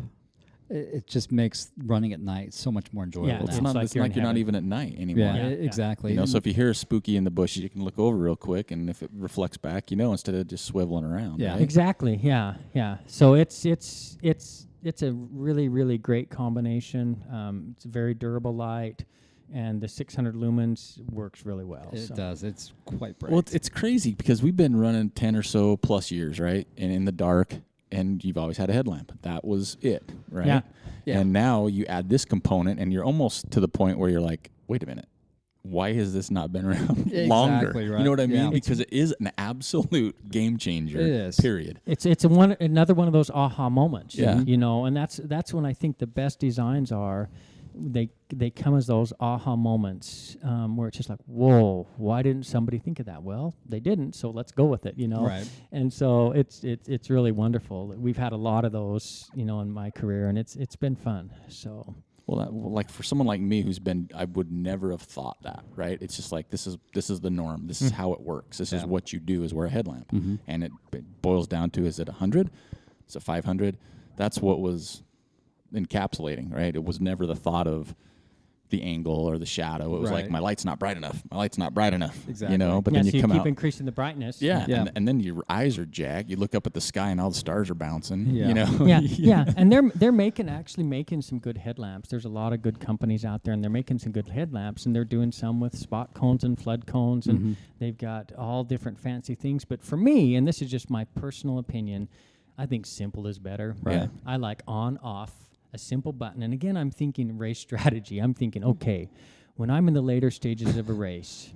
Speaker 3: it just makes running at night so much more enjoyable.
Speaker 4: Yeah,
Speaker 3: now.
Speaker 2: It's not like you're not even at night anymore.
Speaker 3: Yeah, exactly.
Speaker 2: You know, so if you hear a spooky in the bushes, you can look over real quick, and if it reflects back, instead of just swiveling around.
Speaker 3: Yeah,
Speaker 2: right?
Speaker 4: Exactly. Yeah. So it's a really, really great combination. It's a very durable light, and the 600 lumens works really well.
Speaker 3: It does. It's quite bright.
Speaker 2: Well, it's crazy because we've been running 10 or so plus years, right? And in the dark, and you've always had a headlamp. That was it, right?
Speaker 3: Yeah.
Speaker 2: And now you add this component, and you're almost to the point where you're like, wait a minute. Why has this not been around longer?
Speaker 3: Right.
Speaker 2: You know what I mean?
Speaker 3: Yeah.
Speaker 2: Because it is an absolute game changer.
Speaker 3: It is.
Speaker 2: Period.
Speaker 4: It's another one of those aha moments.
Speaker 2: Yeah.
Speaker 4: And that's when I think the best designs are. They come as those aha moments where it's just like, whoa, why didn't somebody think of that? Well, they didn't, so let's go with it,
Speaker 3: Right.
Speaker 4: And so it's really wonderful. We've had a lot of those, in my career, and it's been fun. So.
Speaker 2: Well, like for someone like me I would never have thought that, right? It's just like this is the norm. This is how it works. This is what you do is wear a headlamp. And it boils down to, is it 100? Is it 500? That's what was encapsulating, right? It was never the thought of the angle or the shadow. It was like, my light's not bright enough. My light's not bright enough.
Speaker 3: Exactly.
Speaker 2: But
Speaker 4: Yeah,
Speaker 2: then
Speaker 4: so
Speaker 2: you
Speaker 4: you
Speaker 2: come
Speaker 4: keep
Speaker 2: out.
Speaker 4: increasing the brightness.
Speaker 2: Yeah. And then your eyes are jagged. You look up at the sky and all the stars are bouncing.
Speaker 3: Yeah.
Speaker 4: Yeah. And they're actually making some good headlamps. There's a lot of good companies out there, and they're making some good headlamps, and they're doing some with spot cones and flood cones, and they've got all different fancy things. But for me, and this is just my personal opinion, I think simple is better.
Speaker 2: Right.
Speaker 4: I like on, off, a simple button. And again, I'm thinking race strategy. I'm thinking, okay, when I'm in the later stages of a race,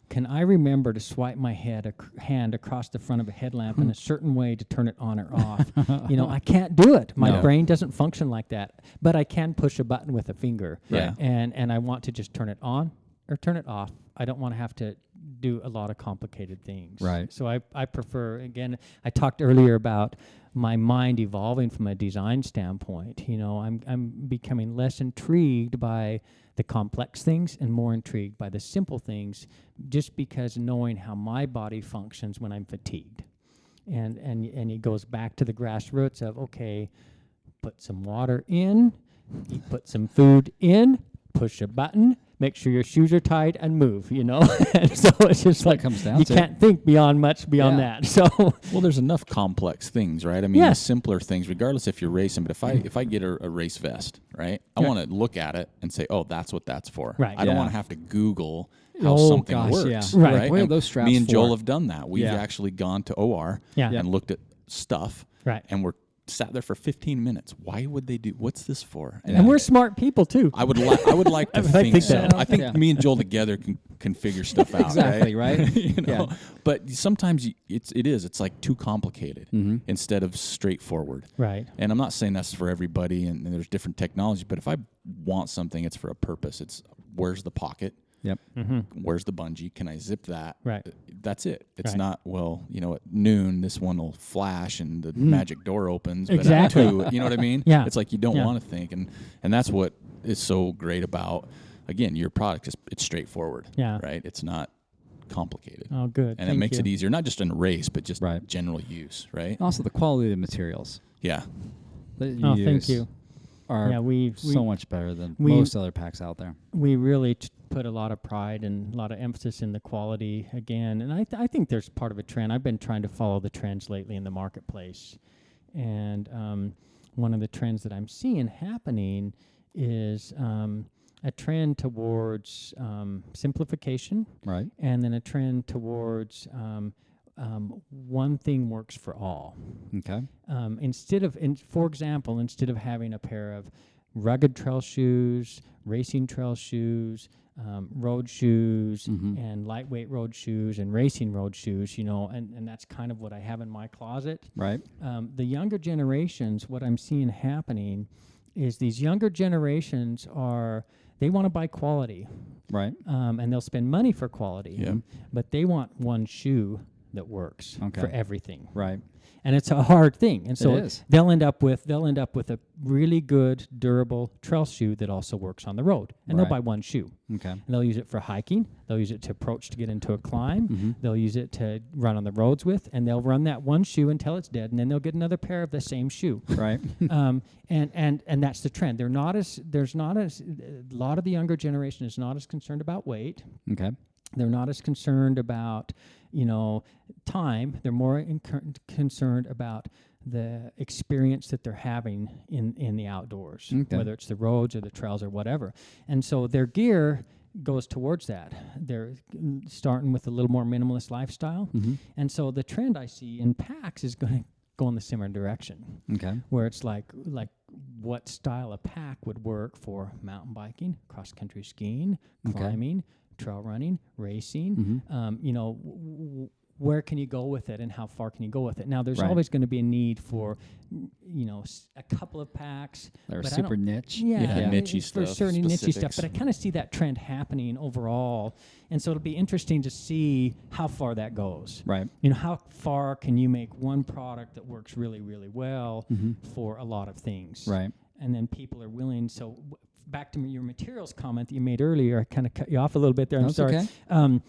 Speaker 4: can I remember to swipe my hand across the front of a headlamp in a certain way to turn it on or off? I can't do it. My brain doesn't function like that. But I can push a button with a finger.
Speaker 2: Yeah.
Speaker 4: And I want to just turn it on or turn it off. I don't want to have to do a lot of complicated things.
Speaker 3: Right.
Speaker 4: So I prefer, again, I talked earlier about my mind evolving from a design standpoint. I'm becoming less intrigued by the complex things and more intrigued by the simple things, just because knowing how my body functions when I'm fatigued. And it goes back to the grassroots of, okay, put some water in, put some food in, push a button, make sure your shoes are tied, and move, And so it's just like,
Speaker 3: comes down
Speaker 4: you
Speaker 3: to.
Speaker 4: can't think much beyond that. So
Speaker 2: Well, there's enough complex things, right? I mean, the simpler things, regardless if you're racing, but if I get a race vest, right, I want to look at it and say, oh, that's what that's for.
Speaker 4: Right.
Speaker 2: I don't
Speaker 3: Yeah.
Speaker 2: want to have to Google how
Speaker 3: Oh,
Speaker 2: something
Speaker 3: gosh,
Speaker 2: works.
Speaker 3: yeah.
Speaker 4: Right.
Speaker 2: Right.
Speaker 3: What are
Speaker 2: And
Speaker 3: those straps
Speaker 2: me and Joel
Speaker 3: for?
Speaker 2: have done that. We've
Speaker 3: Yeah.
Speaker 2: actually gone to OR
Speaker 4: Yeah.
Speaker 2: and looked at stuff.
Speaker 4: Right.
Speaker 2: And we're sat there for 15 minutes. Why would they do? What's this for?
Speaker 4: And we're smart people too.
Speaker 2: I would like to think
Speaker 4: think
Speaker 2: so.
Speaker 4: that.
Speaker 2: I think
Speaker 3: Yeah.
Speaker 2: me and Joel together can figure stuff out.
Speaker 3: Exactly, right?
Speaker 2: Yeah. But sometimes it's like too complicated instead of straightforward.
Speaker 4: Right.
Speaker 2: And I'm not saying that's for everybody, and there's different technology. But if I want something, it's for a purpose. It's where's the pocket?
Speaker 3: Yep.
Speaker 2: Where's the bungee? Can I zip that?
Speaker 4: Right.
Speaker 2: That's it. It's
Speaker 4: Right.
Speaker 2: not, at noon, this one will flash and the magic door opens.
Speaker 4: Exactly.
Speaker 2: But at 2, you know what I mean?
Speaker 4: Yeah.
Speaker 2: It's like you don't
Speaker 4: Yeah.
Speaker 2: want to think. And that's what is so great about, again, your product. It's straightforward.
Speaker 4: Yeah.
Speaker 2: Right? It's not complicated.
Speaker 4: Oh, good.
Speaker 2: And it
Speaker 4: Thank
Speaker 2: makes
Speaker 4: you.
Speaker 2: it easier, not just in a race, but just
Speaker 3: Right.
Speaker 2: general use, right?
Speaker 3: Also, the quality of the materials
Speaker 2: Yeah.
Speaker 3: that you
Speaker 4: Oh,
Speaker 3: use
Speaker 4: thank you.
Speaker 3: are
Speaker 4: Yeah, we
Speaker 3: so much better than
Speaker 4: we-
Speaker 3: most other packs out there.
Speaker 4: we really put a lot of pride and a lot of emphasis in the quality again. And I think there's part of a trend. I've been trying to follow the trends lately in the marketplace. And one of the trends that I'm seeing happening is a trend towards simplification,
Speaker 3: Right.
Speaker 4: and then a trend towards one thing works for all.
Speaker 3: Okay.
Speaker 4: For example, instead of having a pair of rugged trail shoes, racing trail shoes, road shoes, and lightweight road shoes, and racing road shoes, and that's kind of what I have in my closet.
Speaker 3: Right.
Speaker 4: The younger generations, what I'm seeing happening is these younger generations they want to buy quality,
Speaker 3: Right.
Speaker 4: and they'll spend money for quality,
Speaker 2: Yeah.
Speaker 4: but they want one shoe that works
Speaker 3: Okay.
Speaker 4: for everything.
Speaker 3: Right.
Speaker 4: And it's a hard thing. And so
Speaker 3: It is.
Speaker 4: they'll end up with a really good, durable trail shoe that also works on the road. And
Speaker 3: Right.
Speaker 4: they'll buy one shoe.
Speaker 3: Okay.
Speaker 4: And they'll use it for hiking. They'll use it to approach to get into a climb.
Speaker 3: Mm-hmm.
Speaker 4: They'll use it to run on the roads with. And they'll run that one shoe until it's dead. And then they'll get another pair of the same shoe.
Speaker 3: Right.
Speaker 4: And that's the trend. A lot of the younger generation is not as concerned about weight.
Speaker 3: Okay.
Speaker 4: They're not as concerned about, time. They're more concerned about the experience that they're having in the outdoors,
Speaker 3: Okay.
Speaker 4: whether it's the roads or the trails or whatever. And so their gear goes towards that. They're starting with a little more minimalist lifestyle. And so the trend I see in packs is going to go in the similar direction,
Speaker 3: Okay.
Speaker 4: where it's like what style of pack would work for mountain biking, cross-country skiing,
Speaker 3: Okay.
Speaker 4: climbing, trail running, racing. Where can you go with it, and how far can you go with it? Now, there's
Speaker 3: Right.
Speaker 4: always going to be a need for, a couple of packs.
Speaker 3: They're
Speaker 4: but I
Speaker 3: super
Speaker 4: don't-
Speaker 3: niche.
Speaker 2: Yeah, niche-y
Speaker 4: for
Speaker 2: stuff,
Speaker 4: certain niche-y stuff.
Speaker 2: specifics.
Speaker 4: But I kind of see that trend happening overall, and so it'll be interesting to see how far that goes.
Speaker 3: Right.
Speaker 4: How far can you make one product that works really, really well for a lot of things?
Speaker 3: Right.
Speaker 4: And then people are willing. So back to your materials comment that you made earlier, I kind of cut you off a little bit there. I'm
Speaker 3: That's
Speaker 4: sorry.
Speaker 3: okay.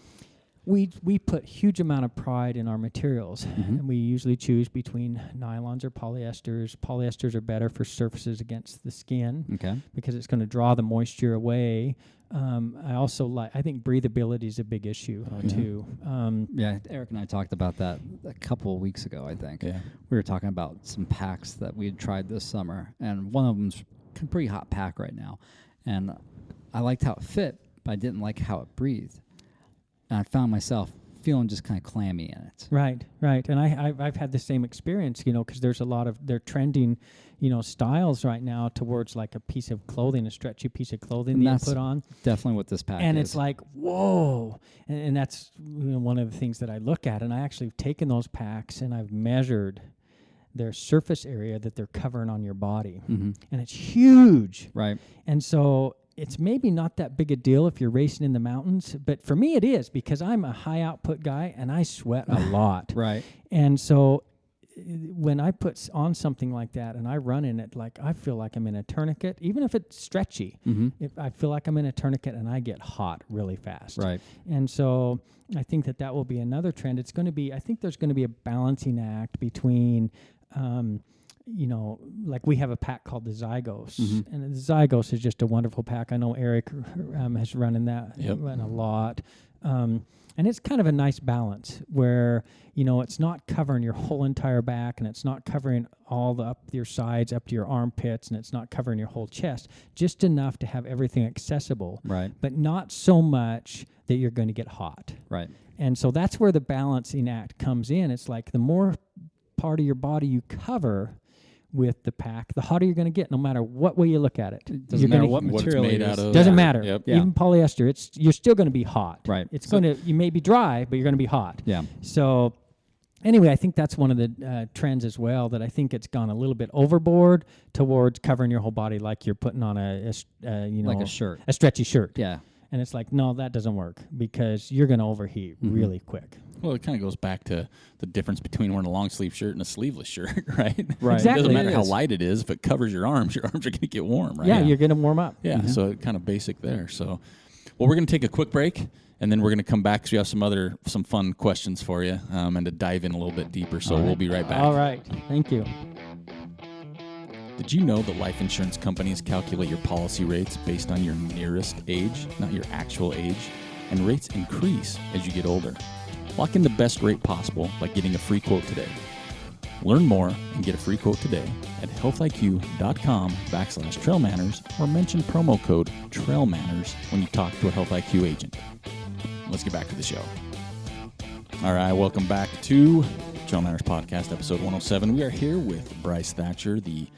Speaker 4: We put huge amount of pride in our materials,
Speaker 3: Mm-hmm.
Speaker 4: and we usually choose between nylons or polyesters. Polyesters are better for surfaces against the skin
Speaker 3: Okay.
Speaker 4: because it's going to draw the moisture away. I think breathability is a big issue too.
Speaker 3: Yeah, Eric and I talked about that a couple of weeks ago, I think.
Speaker 2: Yeah.
Speaker 3: We were talking about some packs that we had tried this summer, and one of them's a pretty hot pack right now. And I liked how it fit, but I didn't like how it breathed. And I found myself feeling just kind of clammy in it.
Speaker 4: Right. And I've had the same experience, because there's they're trending, styles right now towards like a piece of clothing, a stretchy piece of clothing
Speaker 3: And
Speaker 4: that you
Speaker 3: that's
Speaker 4: put on.
Speaker 3: Definitely what this pack
Speaker 4: And
Speaker 3: is.
Speaker 4: it's like, whoa. And that's one of the things that I look at. And I actually have taken those packs and I've measured their surface area that they're covering on your body.
Speaker 3: Mm-hmm.
Speaker 4: And it's huge.
Speaker 3: Right.
Speaker 4: And so it's maybe not that big a deal if you're racing in the mountains, but for me it is, because I'm a high output guy and I sweat a lot.
Speaker 3: Right.
Speaker 4: And so when I put on something like that and I run in it, like I feel like I'm in a tourniquet, even if it's stretchy. If I feel like I'm in a tourniquet and I get hot really fast.
Speaker 3: Right.
Speaker 4: And so I think that will be another trend. I think there's going to be a balancing act between like we have a pack called the Zygos, and the Zygos is just a wonderful pack. I know Eric has run in that, run a lot. And it's kind of a nice balance where, it's not covering your whole entire back, and it's not covering all up your sides, up to your armpits, and it's not covering your whole chest, just enough to have everything accessible,
Speaker 3: Right.
Speaker 4: but not so much that you're going to get hot.
Speaker 3: Right.
Speaker 4: And so that's where the balancing act comes in. It's like the more part of your body you cover with the pack, the hotter you're going to get, no matter what way you look at it.
Speaker 3: Doesn't matter what
Speaker 2: what it's
Speaker 3: material
Speaker 2: made
Speaker 3: it
Speaker 2: out
Speaker 3: is.
Speaker 2: of.
Speaker 4: Doesn't matter.
Speaker 2: Yep.
Speaker 3: Yeah.
Speaker 4: Even polyester, you're still going to be hot.
Speaker 3: Right.
Speaker 4: It's you may be dry, but you're going to be hot.
Speaker 3: Yeah.
Speaker 4: So anyway, I think that's one of the trends as well, that I think it's gone a little bit overboard towards covering your whole body like you're putting on
Speaker 3: Like a shirt.
Speaker 4: a stretchy shirt.
Speaker 3: Yeah.
Speaker 4: And it's like, no, that doesn't work, because you're going to overheat really quick.
Speaker 2: Well, it kind of goes back to the difference between wearing a long sleeve shirt and a sleeveless shirt, right?
Speaker 3: Right.
Speaker 2: It doesn't
Speaker 4: Exactly.
Speaker 2: matter
Speaker 3: It
Speaker 2: how
Speaker 3: is.
Speaker 2: light it is. If it covers your arms are going to get warm, right?
Speaker 4: Yeah, you're going to warm up.
Speaker 2: Yeah, so kind of basic there. So, well, we're going to take a quick break, And then we're going to come back because we have some fun questions for you and to dive in a little bit deeper. So we'll be right back.
Speaker 4: All right. Thank you.
Speaker 2: Did you know that life insurance companies calculate your policy rates based on your nearest age, not your actual age? And rates increase as you get older. Lock in the best rate possible by getting a free quote today. Learn more and get a free quote today at healthiq.com/TrailManners or mention promo code TrailManners when you talk to a Health IQ agent. Let's get back to the show. All right, welcome back to TrailManners Podcast, episode 107. We are here with Bryce Thatcher, the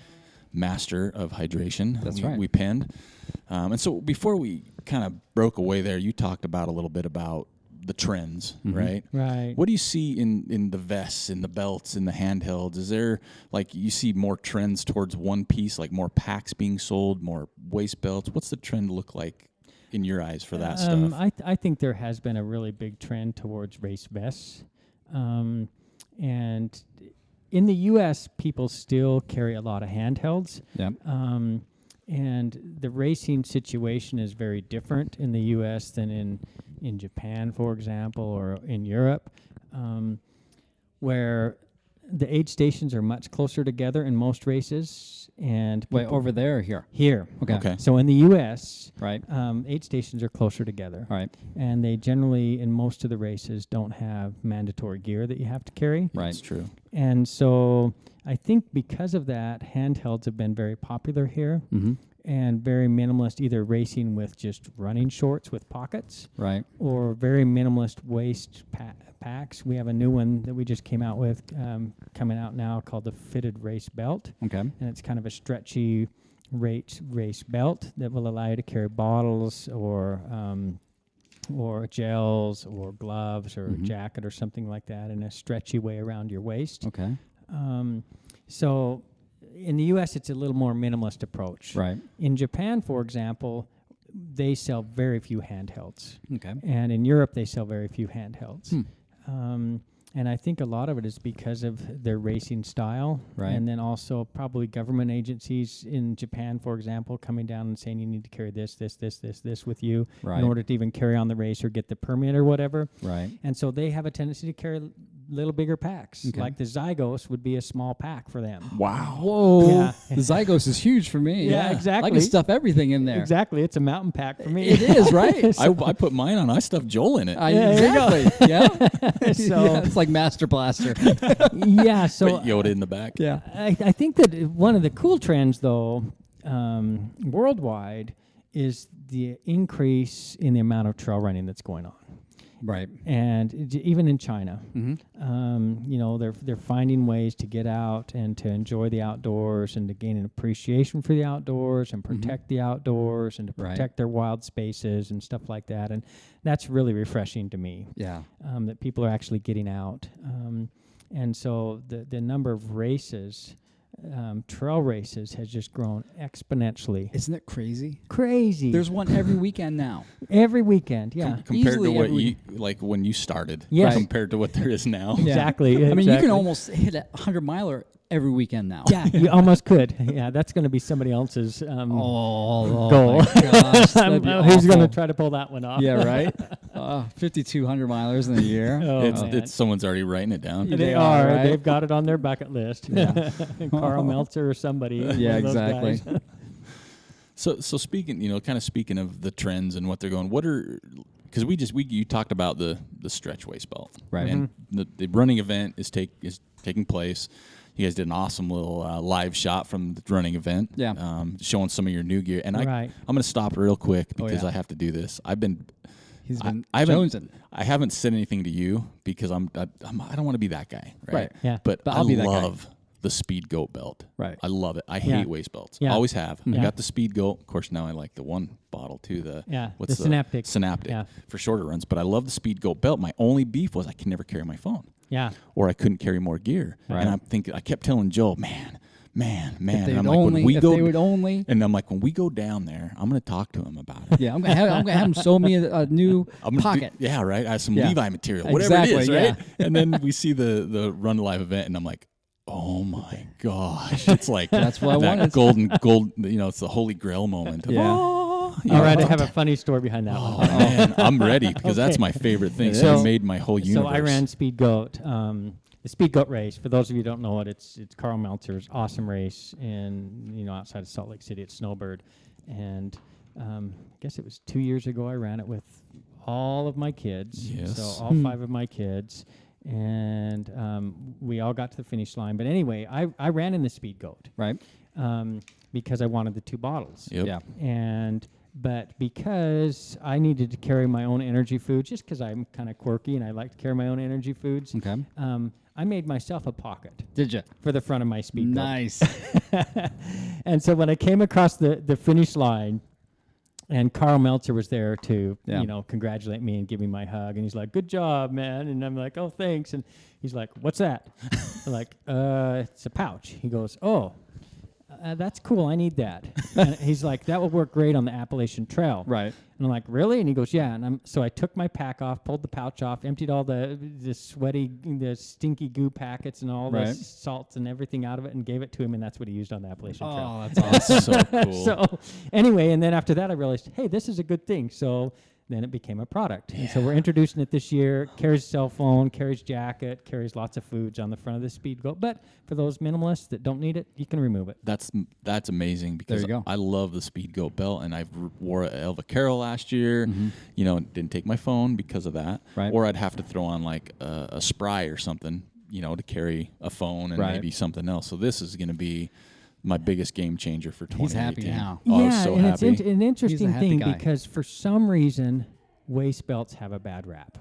Speaker 2: master of hydration.
Speaker 3: That's right.
Speaker 2: We penned. And so before we kind of broke away there, you talked about a little bit about the trends, right?
Speaker 4: Right.
Speaker 2: What do you see in the vests, in the belts, in the handhelds? Is there, like, you see more trends towards one piece, like more packs being sold, more waist belts? What's the trend look like in your eyes for that stuff?
Speaker 4: I think there has been a really big trend towards race vests. And in the U.S., people still carry a lot of handhelds.
Speaker 3: Yep.
Speaker 4: And the racing situation is very different in the U.S. than in Japan, for example, or in Europe, where the aid stations are much closer together in most races. And
Speaker 3: Wait, over there or here?
Speaker 4: here.
Speaker 2: Okay.
Speaker 4: So in the U.S.,
Speaker 3: Right.
Speaker 4: aid stations are closer together.
Speaker 3: All right.
Speaker 4: And they generally, in most of the races, don't have mandatory gear that you have to carry.
Speaker 3: Right.
Speaker 2: That's true.
Speaker 4: And so I think because of that, handhelds have been very popular here
Speaker 3: Mm-hmm.
Speaker 4: and very minimalist, either racing with just running shorts with pockets
Speaker 3: Right.
Speaker 4: or very minimalist waist packs. We have a new one that we just came out with coming out now called the Fitted Race Belt.
Speaker 3: Okay.
Speaker 4: And it's kind of a stretchy race belt that will allow you to carry bottles or gels or gloves or a jacket or something like that in a stretchy way around your waist.
Speaker 3: Okay.
Speaker 4: So in the U.S., it's a little more minimalist approach.
Speaker 3: Right.
Speaker 4: In Japan, for example, they sell very few handhelds.
Speaker 3: Okay.
Speaker 4: And in Europe, they sell very few handhelds.
Speaker 3: Hmm.
Speaker 4: And I think a lot of it is because of their racing style.
Speaker 3: Right.
Speaker 4: And then also probably government agencies in Japan, for example, coming down and saying you need to carry this with you
Speaker 3: Right.
Speaker 4: in order to even carry on the race or get the permit or whatever.
Speaker 3: Right.
Speaker 4: And so they have a tendency to carry little bigger packs.
Speaker 3: Okay.
Speaker 4: Like the Zygos would be a small pack for them.
Speaker 2: Wow.
Speaker 3: Whoa.
Speaker 4: Yeah.
Speaker 3: The Zygos is huge for me.
Speaker 4: Yeah, exactly.
Speaker 3: I can stuff everything in there.
Speaker 4: Exactly. It's a mountain pack for me.
Speaker 3: It is, right?
Speaker 2: I put mine on. I stuffed Joel in it.
Speaker 4: Yeah, there you go.
Speaker 3: Exactly. Yeah.
Speaker 4: So-
Speaker 3: Yeah, it's like Master Blaster.
Speaker 4: Yeah. So
Speaker 2: Put Yoda in the back.
Speaker 3: Yeah.
Speaker 4: I think that one of the cool trends, though, worldwide, is the increase in the amount of trail running that's going on.
Speaker 3: Right.
Speaker 4: And even in China,
Speaker 3: Mm-hmm.
Speaker 4: you know, they're finding ways to get out and to enjoy the outdoors and to gain an appreciation for the outdoors and protect the outdoors and to
Speaker 3: Right.
Speaker 4: protect their wild spaces and stuff like that. And that's really refreshing to me.
Speaker 3: Yeah.
Speaker 4: That people are actually getting out. And so the number of races, trail races, has just grown exponentially.
Speaker 3: Isn't it crazy?
Speaker 4: Crazy.
Speaker 3: There's one every weekend now.
Speaker 4: every weekend, yeah.
Speaker 2: Compared
Speaker 3: Easily
Speaker 2: to what
Speaker 3: every-
Speaker 2: you, like when you started.
Speaker 4: Yes.
Speaker 2: Compared to what there is now.
Speaker 3: Yeah.
Speaker 4: Exactly.
Speaker 3: I mean, you
Speaker 4: exactly.
Speaker 3: can almost hit a 100-miler every weekend now.
Speaker 4: Yeah, you almost could. Yeah, that's going to be somebody else's
Speaker 3: Oh,
Speaker 4: goal.
Speaker 3: my gosh, that'd be
Speaker 4: Who's going to
Speaker 3: awful.
Speaker 4: try to pull that one off?
Speaker 3: Yeah, right? 5,200 milers in a year.
Speaker 4: Oh,
Speaker 2: It's
Speaker 4: man.
Speaker 2: someone's already writing it down.
Speaker 3: Yeah.
Speaker 4: They
Speaker 3: They
Speaker 4: are.
Speaker 3: are, right?
Speaker 4: They've got it on their bucket list.
Speaker 3: Yeah.
Speaker 4: Carl Meltzer or somebody.
Speaker 3: Yeah,
Speaker 4: one of those
Speaker 3: exactly.
Speaker 4: guys.
Speaker 2: So speaking, kind of speaking of the trends and what they're going, because you talked about the stretch waist belt,
Speaker 3: Right.
Speaker 2: And the running event is taking place. You guys did an awesome little live shot from the running event,
Speaker 3: Yeah.
Speaker 2: showing some of your new gear. And
Speaker 4: Right.
Speaker 2: I'm going to stop real quick
Speaker 3: Oh,
Speaker 2: because
Speaker 3: yeah.
Speaker 2: I have to do this.
Speaker 3: He's been
Speaker 2: I haven't-
Speaker 3: jonesing.
Speaker 2: I haven't said anything to you because I don't want to be that guy, right?
Speaker 3: Right.
Speaker 4: Yeah.
Speaker 2: But
Speaker 3: I'll
Speaker 2: I
Speaker 3: be that guy.
Speaker 2: love the Speed Goat belt.
Speaker 3: Right.
Speaker 2: I love it. I
Speaker 4: Yeah.
Speaker 2: hate waist belts.
Speaker 4: Yeah.
Speaker 2: Always have. I
Speaker 4: Yeah.
Speaker 2: got the Speed Goat. Of course, now I like the one bottle too.
Speaker 4: The Synaptic.
Speaker 2: Synaptic
Speaker 4: Yeah.
Speaker 2: for shorter runs. But I love the Speed Goat belt. My only beef was I could never carry my phone,
Speaker 4: Yeah.
Speaker 2: or I couldn't carry more gear.
Speaker 3: Right.
Speaker 2: And I kept telling Joel, man.
Speaker 3: If
Speaker 2: And
Speaker 3: they
Speaker 2: I'm
Speaker 3: would
Speaker 2: like,
Speaker 3: only,
Speaker 2: when we
Speaker 3: if
Speaker 2: go,
Speaker 3: they would only.
Speaker 2: and I'm like, when we go down there, I'm going to talk to him about it.
Speaker 3: Yeah, I'm gonna have him sew me a new
Speaker 2: I'm gonna
Speaker 3: pocket.
Speaker 2: yeah, right. I have some
Speaker 3: Yeah.
Speaker 2: Levi material, whatever it is,
Speaker 3: Exactly,
Speaker 2: right?
Speaker 3: yeah.
Speaker 2: And then we see the Run Live event, and I'm like, oh my gosh, it's like
Speaker 3: That's what I
Speaker 2: that
Speaker 3: wanted.
Speaker 2: gold. It's the Holy Grail moment. Of,
Speaker 3: Yeah.
Speaker 2: "Oh."
Speaker 4: All right, I have a funny story behind that
Speaker 2: Oh
Speaker 4: one.
Speaker 2: man, I'm ready because that's
Speaker 4: Okay.
Speaker 2: my favorite thing.
Speaker 4: So-
Speaker 2: So made my whole universe.
Speaker 4: So I ran Speed Goat. The Speed Goat race, for those of you who don't know it, it's Carl Meltzer's awesome race outside of Salt Lake City at Snowbird. And I guess it was 2 years ago I ran it with all of my kids.
Speaker 2: Yes.
Speaker 4: So all 5 of my kids. And we all got to the finish line. But anyway, I ran in the Speed Goat.
Speaker 3: Right.
Speaker 4: Because I wanted the 2 bottles.
Speaker 2: Yep.
Speaker 3: Yeah.
Speaker 4: But because I needed to carry my own energy foods, just because I'm kind of quirky and I like to carry my own energy foods,
Speaker 3: Okay.
Speaker 4: I made myself a pocket
Speaker 3: Did you?
Speaker 4: for the front of my Speed Goat.
Speaker 3: Nice.
Speaker 4: And so when I came across the finish line, and Carl Meltzer was there to, congratulate me and give me my hug, and he's like, "Good job, man!" And I'm like, "Oh, thanks." And he's like, "What's that?" I'm like, "It's a pouch." He goes, "Oh, that's cool. I need that." And he's like, "That will work great on the Appalachian Trail."
Speaker 3: Right.
Speaker 4: And I'm like, "Really?" And he goes, "Yeah." And so I took my pack off, pulled the pouch off, emptied all the stinky goo packets and all the
Speaker 3: Right.
Speaker 4: salts and everything out of it, and gave it to him, and that's what he used on the Appalachian Trail.
Speaker 3: Oh, that's awesome.
Speaker 2: so cool.
Speaker 4: So anyway, and then after that, I realized, hey, this is a good thing. So then it became a product. And so we're introducing it this year. Carries cell phone, carries jacket, carries lots of foods on the front of the Speed Goat. But for those minimalists that don't need it, you can remove it.
Speaker 2: That's amazing because
Speaker 3: you go.
Speaker 2: I love the Speed Goat belt, and I wore a Elva Carroll last year. Didn't take my phone because of that.
Speaker 3: Right.
Speaker 2: Or I'd have to throw on like a spry or something, to carry a phone and
Speaker 3: Right.
Speaker 2: maybe something else. So this is going to be my biggest game changer for 2018.
Speaker 3: He's happy now.
Speaker 2: Oh, I was so
Speaker 4: and
Speaker 2: happy.
Speaker 4: it's an interesting
Speaker 3: happy
Speaker 4: thing
Speaker 3: guy.
Speaker 4: because for some reason, waist belts have a bad rap.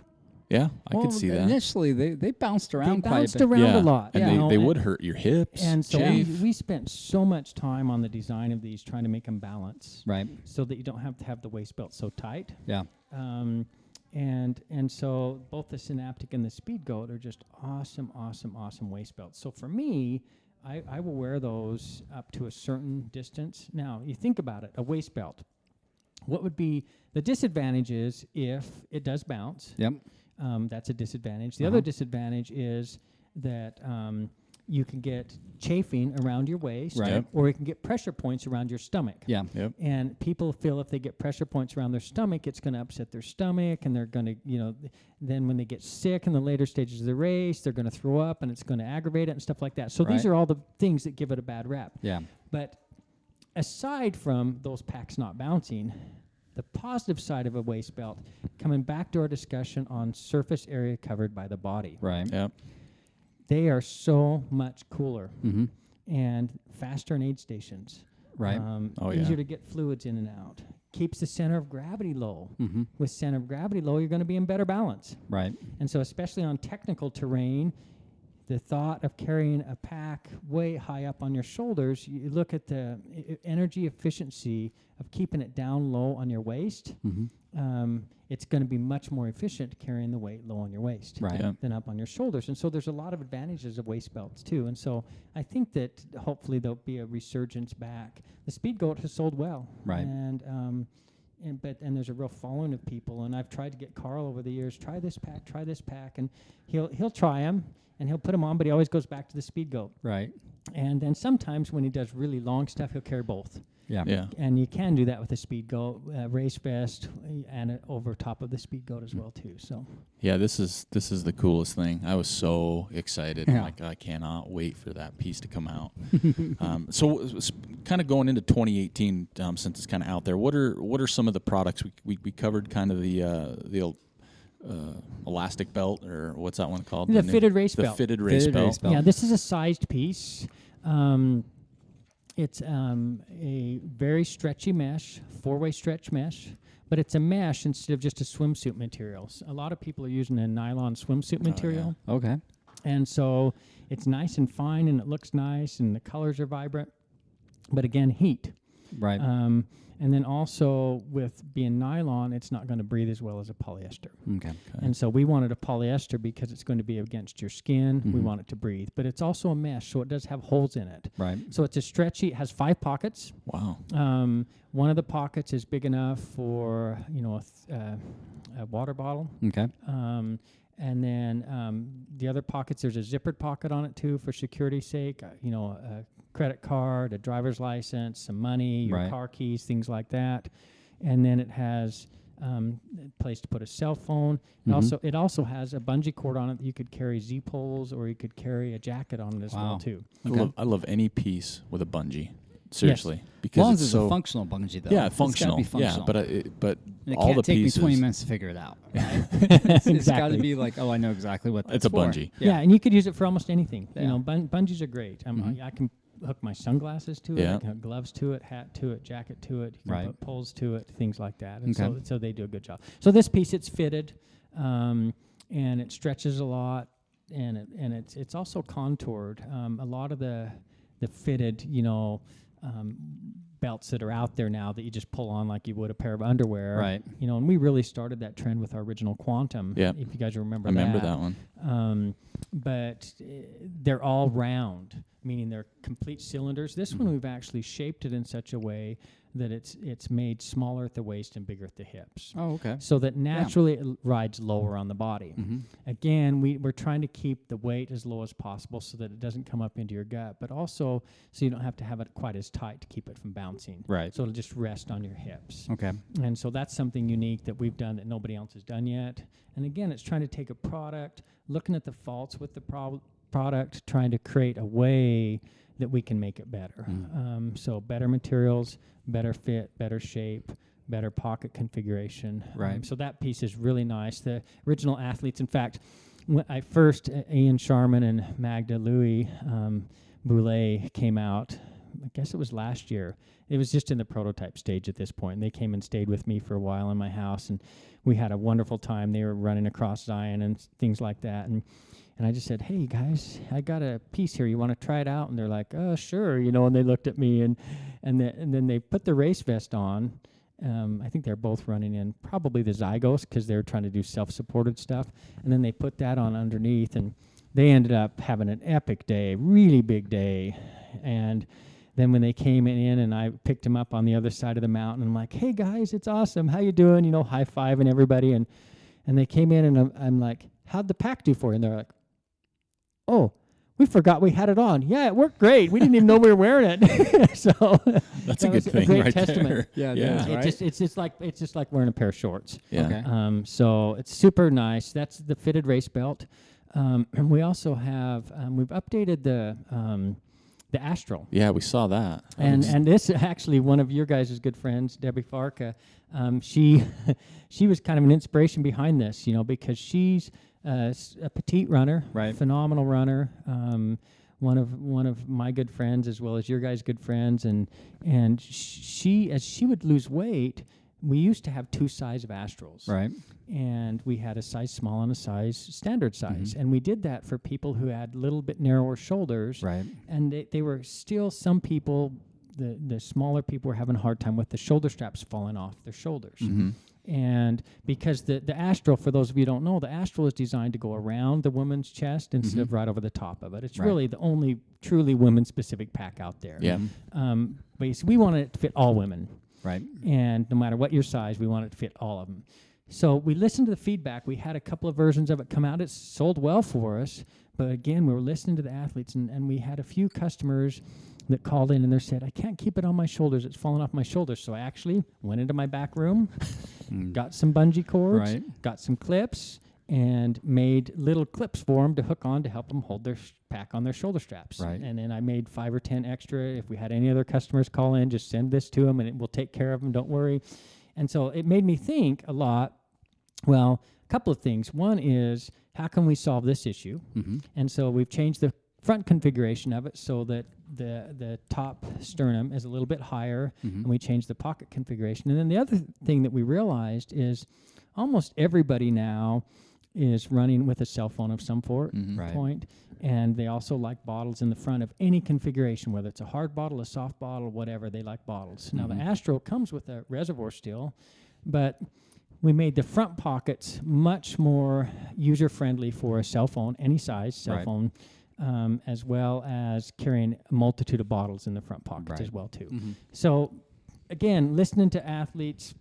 Speaker 2: Yeah, I could see that.
Speaker 3: Initially, they bounced around
Speaker 4: They
Speaker 3: quite
Speaker 4: bounced
Speaker 3: a bit.
Speaker 4: around
Speaker 2: Yeah,
Speaker 4: a lot.
Speaker 2: and they would hurt your hips.
Speaker 4: And so
Speaker 2: chafe.
Speaker 4: we spent so much time on the design of these, trying to make them balance,
Speaker 3: Right.
Speaker 4: so that you don't have to have the waist belt so tight.
Speaker 3: Yeah.
Speaker 4: And so both the Synaptic and the Speed Goat are just awesome waist belts. So for me, I will wear those up to a certain distance. Now, you think about it, a waist belt. What would be the disadvantage is if it does bounce.
Speaker 3: Yep.
Speaker 4: That's a disadvantage. The other disadvantage is that you can get chafing around your waist,
Speaker 3: Right. Yep.
Speaker 4: or you can get pressure points around your stomach.
Speaker 3: Yeah.
Speaker 2: Yep.
Speaker 4: And people feel if they get pressure points around their stomach, it's going to upset their stomach, and they're going to, then when they get sick in the later stages of the race, they're going to throw up, and it's going to aggravate it and stuff like that. So these
Speaker 3: Right.
Speaker 4: are all the things that give it a bad rap.
Speaker 3: Yeah.
Speaker 4: But aside from those packs not bouncing, the positive side of a waist belt, coming back to our discussion on surface area covered by the body,
Speaker 3: Right.
Speaker 2: Yep.
Speaker 4: they are so much cooler
Speaker 3: Mm-hmm.
Speaker 4: and faster in aid stations.
Speaker 3: Right.
Speaker 2: Oh, yeah.
Speaker 4: Easier to get fluids in and out. Keeps the center of gravity low.
Speaker 3: Mm-hmm.
Speaker 4: With center of gravity low, you're going to be in better balance.
Speaker 3: Right.
Speaker 4: And so especially on technical terrain, the thought of carrying a pack way high up on your shoulders, you look at the energy efficiency of keeping it down low on your waist.
Speaker 3: Mm-hmm.
Speaker 4: It's going to be much more efficient carrying the weight low on your waist
Speaker 3: Right.
Speaker 2: Yeah.
Speaker 4: than up on your shoulders. And so there's a lot of advantages of waist belts too. And so I think that hopefully there'll be a resurgence back. The Speed Goat has sold well.
Speaker 3: Right.
Speaker 4: And there's a real following of people. And I've tried to get Carl over the years, try this pack, and he'll try them and he'll put them on, but he always goes back to the Speed Goat.
Speaker 3: Right.
Speaker 4: And then sometimes when he does really long stuff, he'll carry both.
Speaker 3: Yeah.
Speaker 2: Yeah.
Speaker 4: And you can do that with a Speed Goat race vest and over top of the Speed Goat as well too. So
Speaker 2: Yeah, this is the coolest thing. I was so excited.
Speaker 3: Yeah.
Speaker 2: Like I cannot wait for that piece to come out. So kind of going into 2018, since it's kind of out there, what are some of the products we covered? Kind of the elastic belt, or what's that one called?
Speaker 4: The fitted race
Speaker 2: the
Speaker 4: belt.
Speaker 2: fitted race
Speaker 3: Fitted
Speaker 2: belt.
Speaker 3: race belt.
Speaker 4: yeah, this is a sized piece. It's a very stretchy mesh, 4-way stretch mesh, but it's a mesh instead of just a swimsuit material. A lot of people are using a nylon swimsuit material,
Speaker 3: Okay.
Speaker 4: and so it's nice and fine, and it looks nice, and the colors are vibrant. But again, heat.
Speaker 3: Right.
Speaker 4: And then also with being nylon, it's not going to breathe as well as a polyester.
Speaker 3: Okay.
Speaker 4: And so we wanted a polyester because it's going to be against your skin. We want it to breathe. But it's also a mesh, so it does have holes in it.
Speaker 3: Right.
Speaker 4: So it's a stretchy, it has 5 pockets.
Speaker 2: Wow.
Speaker 4: One of the pockets is big enough for, a water bottle.
Speaker 3: Okay.
Speaker 4: And then the other pockets, there's a zippered pocket on it too for security's sake. A credit card, a driver's license, some money, your
Speaker 3: Right.
Speaker 4: car keys, things like that. and then it has a place to put a cell phone. It also has a bungee cord on it that you could carry Z-poles, or you could carry a jacket on it as well too.
Speaker 2: I love any piece with a bungee. Seriously,
Speaker 3: As
Speaker 2: because
Speaker 3: long
Speaker 2: it's
Speaker 3: as it's
Speaker 2: so
Speaker 3: a functional bungee, though.
Speaker 2: Yeah,
Speaker 3: It's gotta
Speaker 2: functional.
Speaker 3: be functional.
Speaker 2: Yeah, but
Speaker 3: And it
Speaker 2: all
Speaker 3: can't
Speaker 2: the
Speaker 3: take
Speaker 2: pieces.
Speaker 3: me 20 minutes to figure it out. Right? It's got to
Speaker 4: Exactly.
Speaker 3: be like, oh, I know exactly what that's
Speaker 2: It's a
Speaker 3: for.
Speaker 2: bungee.
Speaker 4: Yeah, and you could use it for almost anything. You
Speaker 3: Yeah.
Speaker 4: know, bungees are great. I can hook my sunglasses to it,
Speaker 2: Yeah.
Speaker 4: I can hook gloves to it, hat to it, jacket to it. You can
Speaker 3: Right.
Speaker 4: put poles to it, things like that. And
Speaker 3: Okay.
Speaker 4: so they do a good job. So this piece, it's fitted, and it stretches a lot, and it's also contoured. A lot of the fitted, belts that are out there now that you just pull on like you would a pair of underwear.
Speaker 3: Right.
Speaker 4: And we really started that trend with our original Quantum.
Speaker 2: Yep.
Speaker 4: If you guys remember
Speaker 2: I
Speaker 4: that.
Speaker 2: remember that one.
Speaker 4: But they're all round, meaning they're complete cylinders. This one we've actually shaped it in such a way that it's made smaller at the waist and bigger at the hips.
Speaker 3: Oh, okay.
Speaker 4: So that naturally it rides lower on the body.
Speaker 3: Mm-hmm.
Speaker 4: Again, we're trying to keep the weight as low as possible so that it doesn't come up into your gut, but also so you don't have to have it quite as tight to keep it from bouncing.
Speaker 3: Right.
Speaker 4: So it'll just rest on your hips.
Speaker 3: Okay.
Speaker 4: And so that's something unique that we've done that nobody else has done yet. And again, it's trying to take a product, looking at the faults with the product, trying to create a way that we can make it better. So better materials, better fit, better shape, better pocket configuration.
Speaker 3: Right.
Speaker 4: So that piece is really nice. The original athletes, in fact, when I first, Ian Sharman and Magda Louis Boulay came out, I guess it was last year. It was just in the prototype stage at this point. And they came and stayed with me for a while in my house, and we had a wonderful time. They were running across Zion and things like that. And I just said, hey, guys, I got a piece here. You want to try it out? And they're like, oh, sure. And they looked at me, and then they put the race vest on. I think they're both running in probably the Zygos because they're trying to do self-supported stuff. And then they put that on underneath, and they ended up having an epic day, really big day. And then when they came in and I picked them up on the other side of the mountain, I'm like, hey, guys, it's awesome. How you doing? High-fiving everybody. And they came in, and I'm like, how'd the pack do for you? And they're like, oh, we forgot we had it on. Yeah, it worked great. We didn't even know we were wearing it. So
Speaker 2: That's a
Speaker 4: that
Speaker 2: good
Speaker 4: was
Speaker 2: thing,
Speaker 4: great
Speaker 2: right
Speaker 4: testament.
Speaker 2: there.
Speaker 3: Yeah,
Speaker 2: yeah.
Speaker 3: right?
Speaker 4: It's just like wearing a pair of shorts.
Speaker 2: Yeah.
Speaker 3: Okay.
Speaker 4: So it's super nice. That's the fitted race belt. And we also have we've updated the Astral.
Speaker 2: Yeah, we saw that.
Speaker 4: And this actually one of your guys' good friends, Debbie Farka. She was kind of an inspiration behind this, because she's a petite runner,
Speaker 3: Right.
Speaker 4: Phenomenal runner. One of my good friends as well as your guys' good friends, and she as she would lose weight, we used to have two size of Astrals,
Speaker 3: Right.
Speaker 4: and we had a size small and a size standard size, and we did that for people who had a little bit narrower shoulders,
Speaker 3: Right.
Speaker 4: and they were still some people. The smaller people were having a hard time with the shoulder straps falling off their shoulders. And because the Astral, for those of you who don't know, the Astral is designed to go around the woman's chest instead of right over the top of it. It's
Speaker 3: Right.
Speaker 4: really the only truly women-specific pack out there.
Speaker 2: Yeah.
Speaker 4: But we wanted it to fit all women.
Speaker 3: Right.
Speaker 4: And no matter what your size, we want it to fit all of them. So we listened to the feedback. We had a couple of versions of it come out. It sold well for us. But again, we were listening to the athletes, and we had a few customers that called in and they said, I can't keep it on my shoulders. It's falling off my shoulders. So I actually went into my back room, got some bungee cords,
Speaker 3: Right.
Speaker 4: got some clips, and made little clips for them to hook on to help them hold their pack on their shoulder straps.
Speaker 3: Right.
Speaker 4: And then I made 5 or 10 extra. If we had any other customers call in, just send this to them and we'll take care of them. Don't worry. And so it made me think a lot. Well, a couple of things. One is, how can we solve this issue? And so we've changed the front configuration of it so that the top sternum is a little bit higher, and we changed the pocket configuration. And then the other thing that we realized is almost everybody now is running with a cell phone of some
Speaker 3: Right.
Speaker 4: point, and they also like bottles in the front of any configuration, whether it's a hard bottle, a soft bottle, whatever, they like bottles. Now the Astro comes with a reservoir still, but we made the front pockets much more user-friendly for a cell phone, any size cell
Speaker 3: Right.
Speaker 4: phone, as well as carrying a multitude of bottles in the front pockets
Speaker 3: Right.
Speaker 4: as well too. So again, listening to athletes,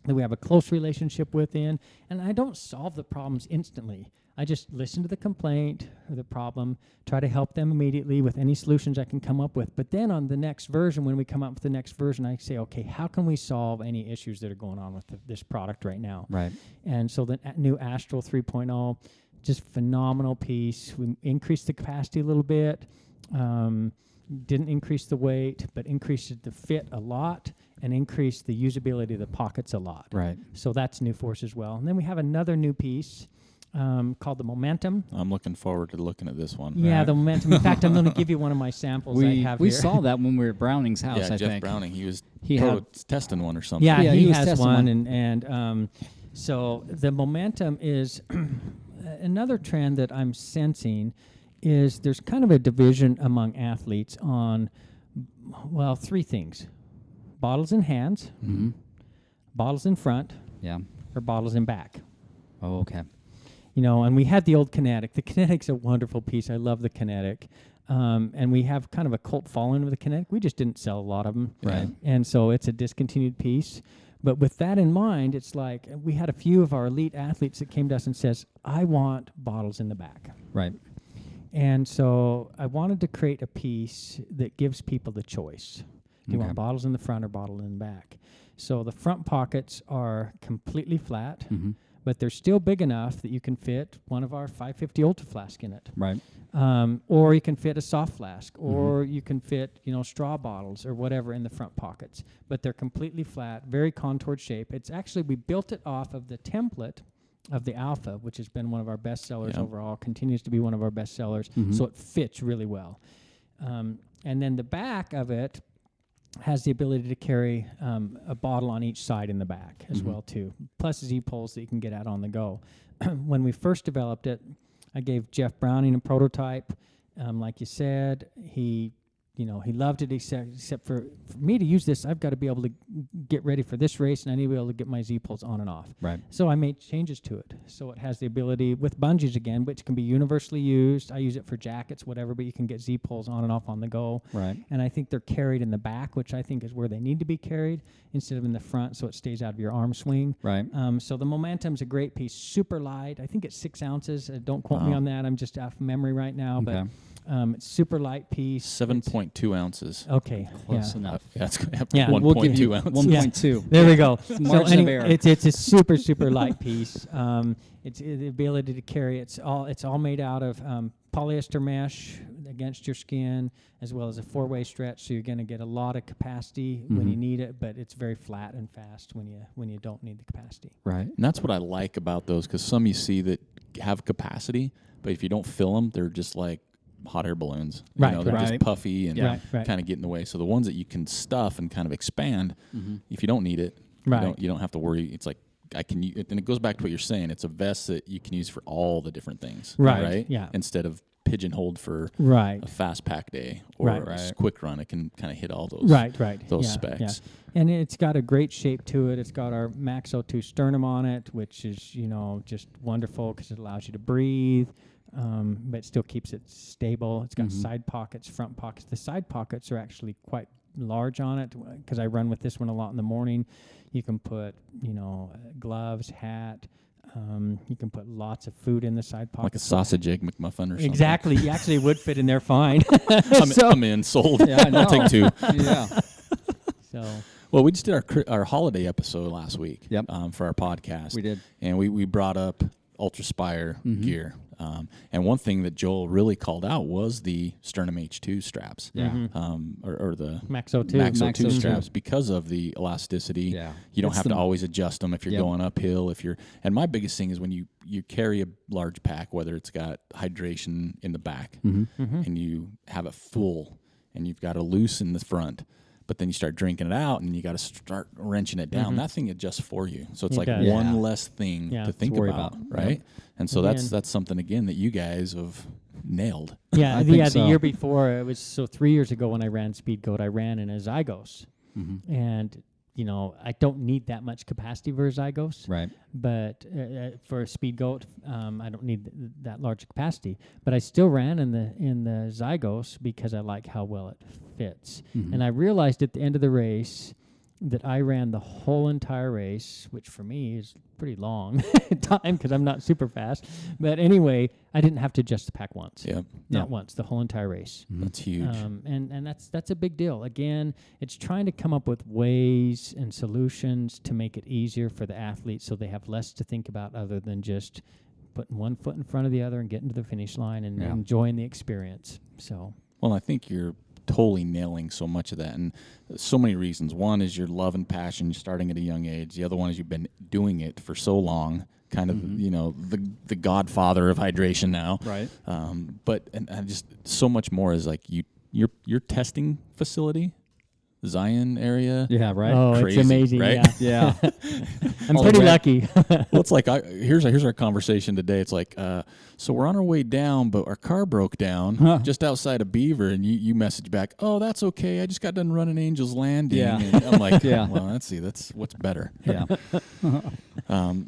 Speaker 4: that we have a close relationship with in, and I don't solve the problems instantly. I just listen to the complaint or the problem, try to help them immediately with any solutions I can come up with. But then on the next version, when we come up with the next version, I say, okay, how can we solve any issues that are going on with this product right now?
Speaker 3: Right.
Speaker 4: And so the new Astral 3.0, just phenomenal piece. We increased the capacity a little bit, didn't increase the weight, but increased the fit a lot and increased the usability of the pockets a lot.
Speaker 3: Right.
Speaker 4: So that's new for us as well. And then we have another new piece called the Momentum.
Speaker 2: I'm looking forward to looking at this one.
Speaker 4: Yeah,
Speaker 2: right?
Speaker 4: the Momentum. In fact, I'm going to give you one of my samples I have
Speaker 3: we
Speaker 4: here.
Speaker 3: saw that when we were at Browning's house,
Speaker 2: Yeah,
Speaker 3: I
Speaker 2: Jeff
Speaker 3: think.
Speaker 2: Browning. He was
Speaker 3: had
Speaker 2: testing one or something.
Speaker 4: Yeah,
Speaker 3: Yeah,
Speaker 4: he
Speaker 3: he was
Speaker 4: has
Speaker 3: testing
Speaker 4: one.
Speaker 3: one.
Speaker 4: And so the Momentum is another trend that I'm sensing is there's kind of a division among athletes on, well, three things. Bottles in hands,
Speaker 3: Mm-hmm.
Speaker 4: bottles in front,
Speaker 3: Yeah.
Speaker 4: or bottles in back.
Speaker 3: Oh, okay.
Speaker 4: You know, and we had the old Kinetic. The Kinetic's a wonderful piece. I love the Kinetic. And we have kind of a cult following with the Kinetic. We just didn't sell a lot of them.
Speaker 3: Right.
Speaker 4: And so it's a discontinued piece. But with that in mind, it's like we had a few of our elite athletes that came to us and says, I want bottles in the back.
Speaker 3: Right.
Speaker 4: And so I wanted to create a piece that gives people the choice. Do you
Speaker 3: Okay.
Speaker 4: want bottles in the front or bottle in the back? So the front pockets are completely flat,
Speaker 3: Mm-hmm.
Speaker 4: but they're still big enough that you can fit one of our 550 Ultra Flask in it.
Speaker 3: Right.
Speaker 4: Or you can fit a soft flask, or you can fit, straw bottles or whatever in the front pockets. But they're completely flat, very contoured shape. It's actually, we built it off of the template of the Alpha, which has been one of our best sellers overall, continues to be one of our best sellers. So it fits really well. And then the back of it has the ability to carry a bottle on each side in the back as well too, plus Z-poles that you can get out on the go. When we first developed it, I gave Jeff Browning a prototype. Like you said, he loved it, except for me to use this, I've got to be able to get ready for this race, and I need to be able to get my Z-poles on and off.
Speaker 3: Right.
Speaker 4: So I made changes to it. So it has the ability with bungees again, which can be universally used. I use it for jackets, whatever, but you can get Z-poles on and off on the go.
Speaker 3: Right.
Speaker 4: And I think they're carried in the back, which I think is where they need to be carried instead of in the front, so it stays out of your arm swing.
Speaker 3: Right.
Speaker 4: So the Momentum's a great piece, super light. I think it's 6 ounces. Don't quote me on that. I'm just off memory right now,
Speaker 3: Okay.
Speaker 4: but it's super light piece.
Speaker 2: 7.2 ounces.
Speaker 4: Okay.
Speaker 3: Close
Speaker 4: Yeah.
Speaker 3: enough.
Speaker 2: That's
Speaker 4: Yeah.
Speaker 2: 1.2
Speaker 3: We'll give you
Speaker 2: ounces.
Speaker 3: 1.2.
Speaker 4: There we go.
Speaker 3: margin of error.
Speaker 4: It's a super super light piece. It's the ability to carry. It's all made out of polyester mesh against your skin, as well as a 4-way stretch. So you're going to get a lot of capacity when you need it, but it's very flat and fast when you don't need the capacity.
Speaker 3: Right.
Speaker 2: And that's what I like about those, because some you see that have capacity, but if you don't fill them, they're just like hot air balloons.
Speaker 4: Right,
Speaker 2: They're
Speaker 3: right.
Speaker 2: just puffy and
Speaker 4: Yeah. Right.
Speaker 2: kind of get in the way. So the ones that you can stuff and kind of expand, if you don't need it,
Speaker 4: Right.
Speaker 2: you don't have to worry. It's like and it goes back to what you're saying. It's a vest that you can use for all the different things.
Speaker 4: Right, yeah.
Speaker 2: Instead of pigeonholed for
Speaker 4: Right.
Speaker 2: a fast pack day or
Speaker 4: Right.
Speaker 2: a quick run, it can kind of hit all those.
Speaker 4: Right.
Speaker 2: Those
Speaker 4: Yeah,
Speaker 2: specs.
Speaker 4: Yeah. And it's got a great shape to it. It's got our Max O2 sternum on it, which is, just wonderful because it allows you to breathe, but still keeps it stable. It's got side pockets, front pockets. The side pockets are actually quite large on it because I run with this one a lot in the morning. You can put, gloves, hat. You can put lots of food in the side pockets.
Speaker 2: Like a sausage egg McMuffin or something.
Speaker 4: Exactly. You actually would fit in there fine.
Speaker 2: I'm in. Sold.
Speaker 3: Yeah, I know.
Speaker 2: I'll take 2.
Speaker 3: Yeah.
Speaker 4: So
Speaker 2: Well, we just did our holiday episode last week.
Speaker 3: Yep.
Speaker 2: For our podcast.
Speaker 3: We did.
Speaker 2: And we brought up UltrAspire gear. And one thing that Joel really called out was the Sternum H2 straps.
Speaker 3: Yeah.
Speaker 2: Or the
Speaker 4: Max O2.
Speaker 2: Max
Speaker 3: Max
Speaker 2: O2
Speaker 3: O2.
Speaker 2: straps, because of the elasticity.
Speaker 3: Yeah.
Speaker 2: You don't
Speaker 3: It's
Speaker 2: have
Speaker 3: the-
Speaker 2: to always adjust them if you're
Speaker 3: Yep.
Speaker 2: going uphill. And my biggest thing is when you carry a large pack, whether it's got hydration in the back and you have it full and you've got a loose in the front, but then you start drinking it out and you got to start wrenching it down. That thing adjusts for you. So it's
Speaker 4: It
Speaker 2: like
Speaker 4: does.
Speaker 2: one
Speaker 3: Yeah.
Speaker 2: less thing
Speaker 4: Yeah.
Speaker 2: to think
Speaker 3: worry
Speaker 2: about,
Speaker 3: about.
Speaker 2: right?
Speaker 3: Yep.
Speaker 2: And so
Speaker 4: And
Speaker 2: that's something, again, that you guys have nailed.
Speaker 4: Yeah,
Speaker 3: I think
Speaker 4: the
Speaker 3: so.
Speaker 4: year before, it was 3 years ago when I ran Speed Goat, I ran in a Zygos. And, I don't need that much capacity for a Zygos.
Speaker 3: Right.
Speaker 4: But for a Speed Goat, I don't need that large capacity. But I still ran in the Zygos because I like how well it fits. And I realized at the end of the race that I ran the whole entire race, which for me is pretty long time because I'm not super fast. But anyway, I didn't have to adjust the pack once.
Speaker 2: Yep.
Speaker 4: Not once, the whole entire race.
Speaker 2: That's huge.
Speaker 4: And that's a big deal. Again, it's trying to come up with ways and solutions to make it easier for the athletes so they have less to think about other than just putting one foot in front of the other and getting to the finish line and enjoying the experience. So,
Speaker 2: well, I think you're totally nailing so much of that, and so many reasons. One is your love and passion, starting at a young age. The other one is you've been doing it for so long, kind of the godfather of hydration now.
Speaker 3: Right.
Speaker 2: But just so much more is like your testing facility, Zion area.
Speaker 3: Yeah, right.
Speaker 4: Oh,
Speaker 2: Crazy,
Speaker 4: it's amazing.
Speaker 2: right?
Speaker 3: Yeah.
Speaker 4: I'm pretty lucky.
Speaker 2: Well, it's like here's our conversation today. It's like so we're on our way down, but our car broke down just outside of Beaver, and you message back, oh, that's okay. I just got done running Angel's Landing.
Speaker 3: Yeah.
Speaker 2: And I'm like,
Speaker 3: Yeah.
Speaker 2: well, that's what's better.
Speaker 3: Yeah.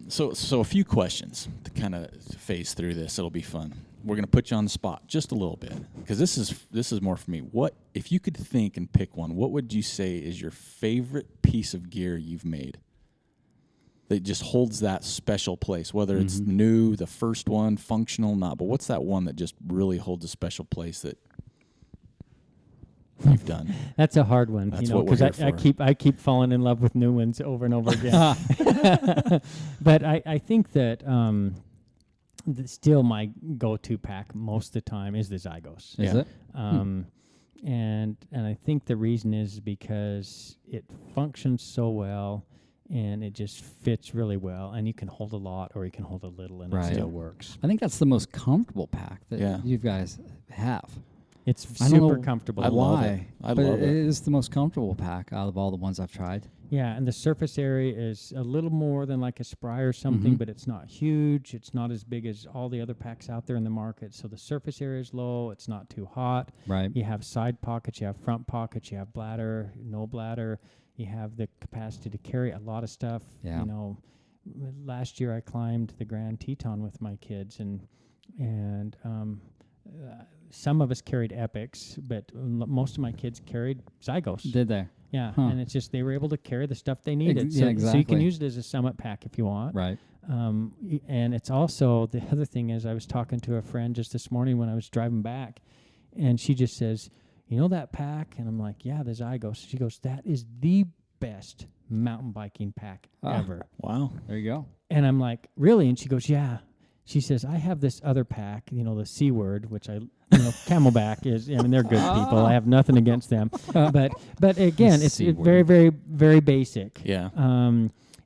Speaker 2: So a few questions to kind of phase through this. It'll be fun. We're going to put you on the spot just a little bit because this is more for me. What if you could think and pick one? What would you say is your favorite piece of gear you've made that just holds that special place? Whether it's new, the first one, functional, not. But what's that one that just really holds a special place that you've done?
Speaker 4: That's a hard one,
Speaker 2: That's what we're
Speaker 4: because
Speaker 2: here for.
Speaker 4: I keep falling in love with new ones over and over again. But I think that still my go-to pack most of the time is the Zygos.
Speaker 3: Is it?
Speaker 4: And I think the reason is because it functions so well and it just fits really well, and you can hold a lot or you can hold a little and
Speaker 3: Right.
Speaker 4: it still works.
Speaker 3: I think that's the most comfortable pack that
Speaker 2: Yeah.
Speaker 3: you guys have.
Speaker 4: It's
Speaker 3: I don't
Speaker 4: super
Speaker 3: know
Speaker 4: comfortable.
Speaker 2: I love it.
Speaker 3: Why?
Speaker 2: I
Speaker 3: but
Speaker 2: love
Speaker 3: it
Speaker 2: it.
Speaker 3: is the most comfortable pack out of all the ones I've tried.
Speaker 4: Yeah, and the surface area is a little more than like a Spry or something, but it's not huge. It's not as big as all the other packs out there in the market. So the surface area is low. It's not too hot.
Speaker 3: Right.
Speaker 4: You have side pockets. You have front pockets. You have bladder, no bladder. You have the capacity to carry a lot of stuff.
Speaker 3: Yeah.
Speaker 4: Last year I climbed the Grand Teton with my kids, and some of us carried Epics, but most of my kids carried Zygos.
Speaker 3: Did they?
Speaker 4: Yeah,
Speaker 3: Huh.
Speaker 4: and it's just they were able to carry the stuff they needed.
Speaker 3: Yeah,
Speaker 4: So you
Speaker 3: exactly.
Speaker 4: can use it as a summit pack if you want.
Speaker 3: Right.
Speaker 4: And it's also, the other thing is I was talking to a friend just this morning when I was driving back, and she just says, you know that pack? And I'm like, yeah, the Zygos. She goes, that is the best mountain biking pack ever.
Speaker 2: Wow.
Speaker 3: There you go.
Speaker 4: And I'm like, really? And she goes, yeah. She says, I have this other pack, the C word, which Camelback is, they're good people. I have nothing against them. But again, it's very, very, very basic.
Speaker 2: Yeah.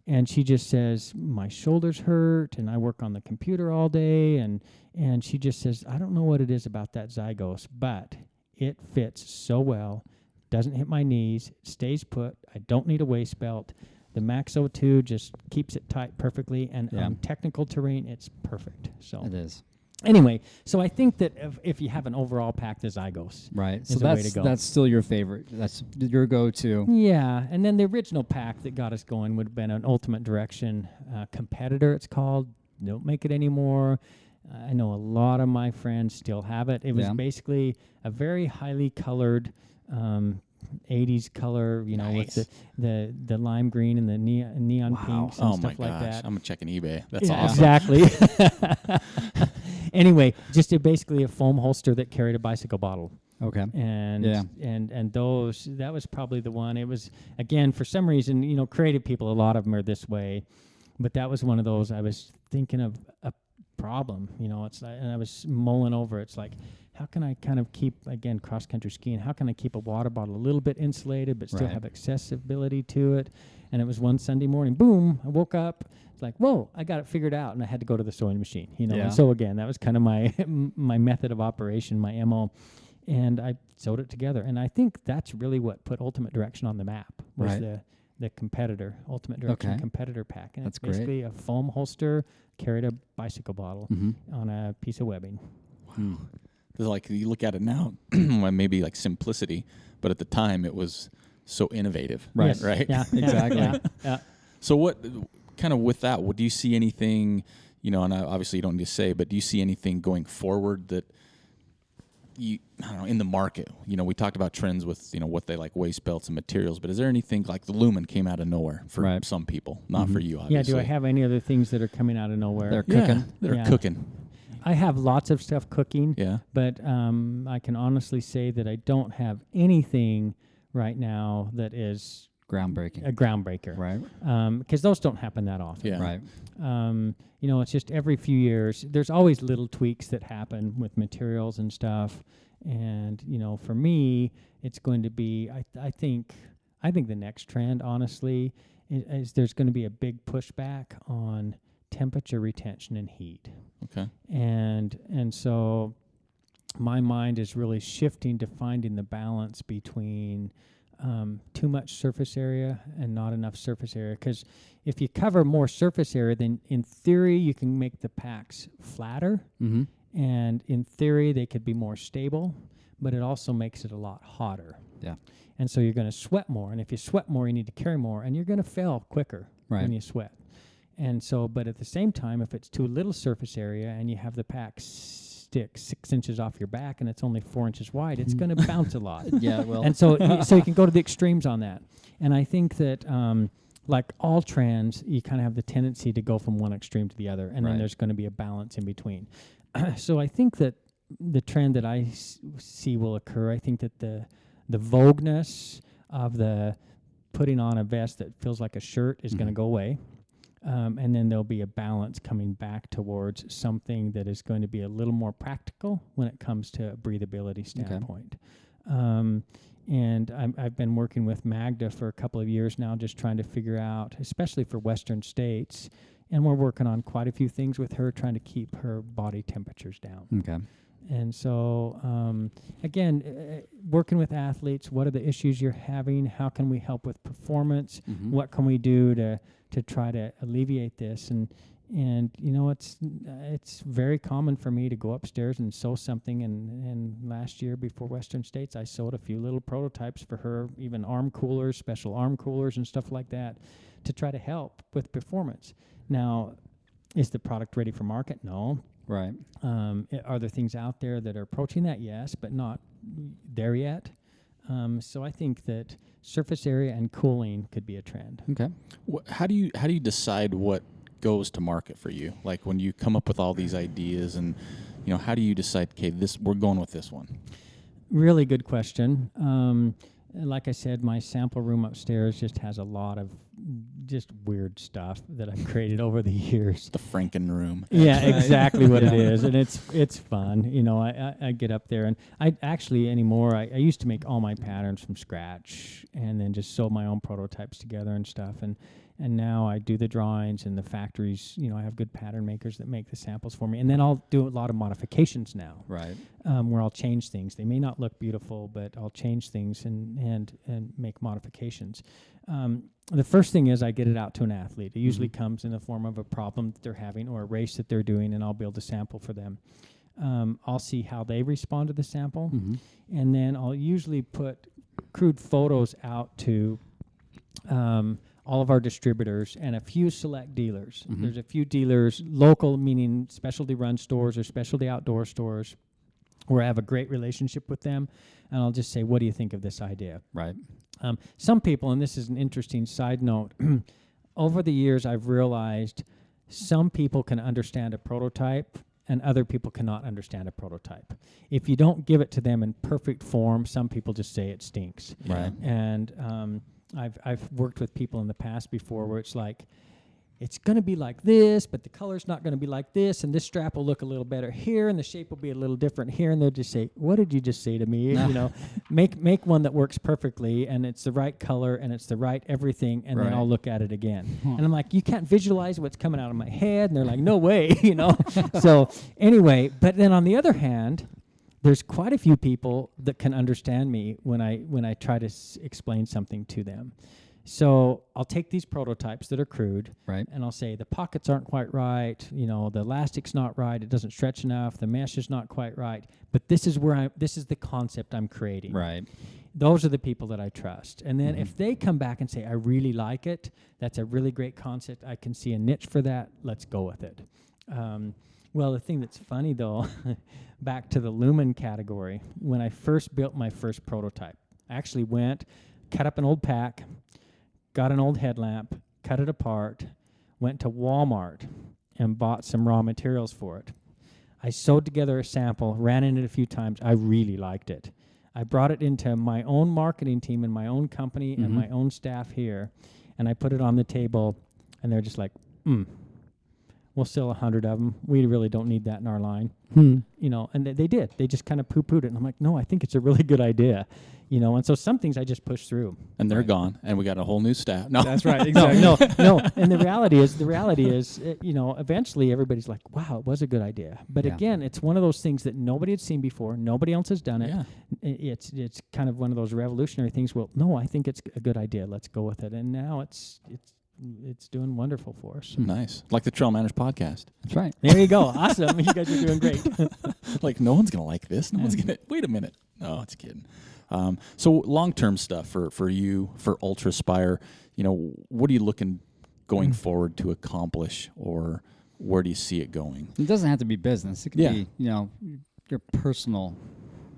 Speaker 4: And she just says, my shoulders hurt and I work on the computer all day. And she just says, I don't know what it is about that Zygos, but it fits so well, doesn't hit my knees, it stays put. I don't need a waist belt. The Max 02 just keeps it tight perfectly, and on technical terrain, it's perfect. So
Speaker 3: It is.
Speaker 4: anyway, so I think that if you have an overall pack, the Zygos.
Speaker 3: Right.
Speaker 4: is
Speaker 3: So
Speaker 4: the way to go.
Speaker 3: that's still your favorite. That's your go-to.
Speaker 4: Yeah, and then the original pack that got us going would have been an Ultimate Direction Competitor, it's called. Don't make it anymore. I know a lot of my friends still have it. It was basically a very highly colored 80s color, with the lime green and the neon pinks and stuff like that.
Speaker 2: I'm checking eBay. That's
Speaker 4: Yeah,
Speaker 2: awesome.
Speaker 4: exactly. Anyway, just basically a foam holster that carried a bicycle bottle.
Speaker 3: Okay.
Speaker 4: And those, that was probably the one. It was, again, for some reason, creative people, a lot of them are this way, but that was one of those I was thinking of a problem, it's like, and I was mulling over. It's like, how can I kind of keep, again, cross-country skiing, how can I keep a water bottle a little bit insulated but still have accessibility to it? And it was one Sunday morning, boom, I woke up, it's like, whoa, I got it figured out, and I had to go to the sewing machine, And so, again, that was kind of my my method of operation, my MO, and I sewed it together. And I think that's really what put Ultimate Direction on the map, was the competitor, Ultimate Direction competitor pack. And
Speaker 3: That's
Speaker 4: it's basically a foam holster, carried a bicycle bottle on a piece of webbing.
Speaker 2: Wow. Like, you look at it now, maybe like simplicity, but at the time it was so innovative.
Speaker 3: Right.
Speaker 4: Yes.
Speaker 2: Right.
Speaker 4: Yeah.
Speaker 3: Exactly.
Speaker 4: Yeah.
Speaker 2: So what, kind of with that, do you see anything, and obviously you don't need to say, but do you see anything going forward that I don't know, in the market, we talked about trends with, what they like, waist belts and materials, but is there anything like the Lumen came out of nowhere for some people, not for you, obviously?
Speaker 4: Yeah, do I have any other things that are coming out of nowhere?
Speaker 3: They're cooking.
Speaker 2: They're cooking.
Speaker 4: I have lots of stuff cooking,
Speaker 2: Yeah.
Speaker 4: but I can honestly say that I don't have anything right now that is
Speaker 3: Groundbreaking.
Speaker 4: a groundbreaker.
Speaker 3: Right.
Speaker 4: Because those don't happen that often.
Speaker 2: Yeah.
Speaker 3: Right.
Speaker 4: It's just every few years. There's always little tweaks that happen with materials and stuff. And, for me, it's going to be, I think the next trend, honestly, is there's going to be a big pushback on temperature retention and heat.
Speaker 2: Okay.
Speaker 4: And so my mind is really shifting to finding the balance between too much surface area and not enough surface area. Because if you cover more surface area, then in theory you can make the packs flatter, and in theory they could be more stable, but it also makes it a lot hotter.
Speaker 3: Yeah.
Speaker 4: And so you're going to sweat more, and if you sweat more, you need to carry more, and you're going to fail quicker when you sweat. And so, but at the same time, if it's too little surface area and you have the pack stick 6 inches off your back and it's only 4 inches wide, it's going to bounce a lot.
Speaker 3: Yeah, well.
Speaker 4: And so you can go to the extremes on that. And I think that like all trends, you kind of have the tendency to go from one extreme to the other, and then there's going to be a balance in between. So I think that the trend that I see will occur, I think that the vogueness of the putting on a vest that feels like a shirt is going to go away. And then there'll be a balance coming back towards something that is going to be a little more practical when it comes to a breathability standpoint. And I've been working with Magda for a couple of years now, just trying to figure out, especially for Western states, and we're working on quite a few things with her, trying to keep her body temperatures down.
Speaker 3: Okay.
Speaker 4: And so, again, working with athletes, what are the issues you're having? How can we help with performance? What can we do to try to alleviate this? And it's very common for me to go upstairs and sew something. And last year before Western States, I sewed a few little prototypes for her, even arm coolers, special arm coolers and stuff like that, to try to help with performance. Now, is the product ready for market? No.
Speaker 3: Right.
Speaker 4: Are there things out there that are approaching that? Yes, but not there yet. So I think that surface area and cooling could be a trend.
Speaker 3: Okay.
Speaker 2: How do you decide what goes to market for you? Like when you come up with all these ideas, and how do you decide? Okay, we're going with this one.
Speaker 4: Really good question. Like I said, my sample room upstairs just has a lot of just weird stuff that I've created over the years.
Speaker 2: The Franken room.
Speaker 4: Yeah, exactly what it is, and it's fun. I get up there, and I actually anymore. I used to make all my patterns from scratch, and then just sew my own prototypes together and stuff. And now I do the drawings, and the factories. I have good pattern makers that make the samples for me, and then I'll do a lot of modifications now.
Speaker 3: Right.
Speaker 4: Where I'll change things. They may not look beautiful, but I'll change things and make modifications. The first thing is I get it out to an athlete. It usually comes in the form of a problem that they're having or a race that they're doing, and I'll build a sample for them. I'll see how they respond to the sample, and then I'll usually put crude photos out to all of our distributors and a few select dealers. There's a few dealers, local, meaning specialty run stores or specialty outdoor stores, where I have a great relationship with them, and I'll just say, what do you think of this idea?
Speaker 3: Right.
Speaker 4: Some people, and this is an interesting side note, over the years I've realized some people can understand a prototype and other people cannot understand a prototype. If you don't give it to them in perfect form, some people just say it stinks.
Speaker 3: Right.
Speaker 4: And I've worked with people in the past before where it's like, it's going to be like this, but the color's not going to be like this, and this strap will look a little better here, and the shape will be a little different here, and they'll just say, what did you just say to me? Make one that works perfectly, and it's the right color, and it's the right everything, and then I'll look at it again. And I'm like, you can't visualize what's coming out of my head, and they're like, no way, So anyway, but then on the other hand, there's quite a few people that can understand me when I try to explain something to them. So I'll take these prototypes that are crude,
Speaker 3: right,
Speaker 4: and I'll say the pockets aren't quite right, the elastic's not right, it doesn't stretch enough, the mesh is not quite right, but this is the concept I'm creating.
Speaker 3: Right.
Speaker 4: Those are the people that I trust. And then if they come back and say, I really like it, that's a really great concept, I can see a niche for that, let's go with it. Well, the thing that's funny though, back to the lumen category, when I first built my first prototype, I actually went, cut up an old pack, got an old headlamp, cut it apart, went to Walmart and bought some raw materials for it. I sewed together a sample, ran in it a few times. I really liked it. I brought it into my own marketing team and my own company and my own staff here, and I put it on the table, and they're just like, we'll sell 100 of them. We really don't need that in our line. You know, and they did. They just kind of poo-pooed it. And I'm like, no, I think it's a really good idea. You know, and so some things I just push through.
Speaker 2: And they're gone, and we got a whole new staff. No,
Speaker 3: That's right. Exactly.
Speaker 4: No. And the reality is, you know, eventually everybody's like, wow, it was a good idea. But again, it's one of those things that nobody had seen before. Nobody else has done it.
Speaker 2: Yeah.
Speaker 4: It's kind of one of those revolutionary things. Well, no, I think it's a good idea. Let's go with it. And now it's doing wonderful for us.
Speaker 2: Nice. Like the TrailManners podcast.
Speaker 3: That's right.
Speaker 4: There you go. Awesome. You guys are doing great.
Speaker 2: Like, no one's going to like this. No one's going to, wait a minute. No, it's kidding. So long-term stuff for you, for UltrAspire, you know, what are you looking going forward to accomplish, or where do you see it going?
Speaker 3: It doesn't have to be business. It could
Speaker 2: Yeah.
Speaker 3: be, you know, your personal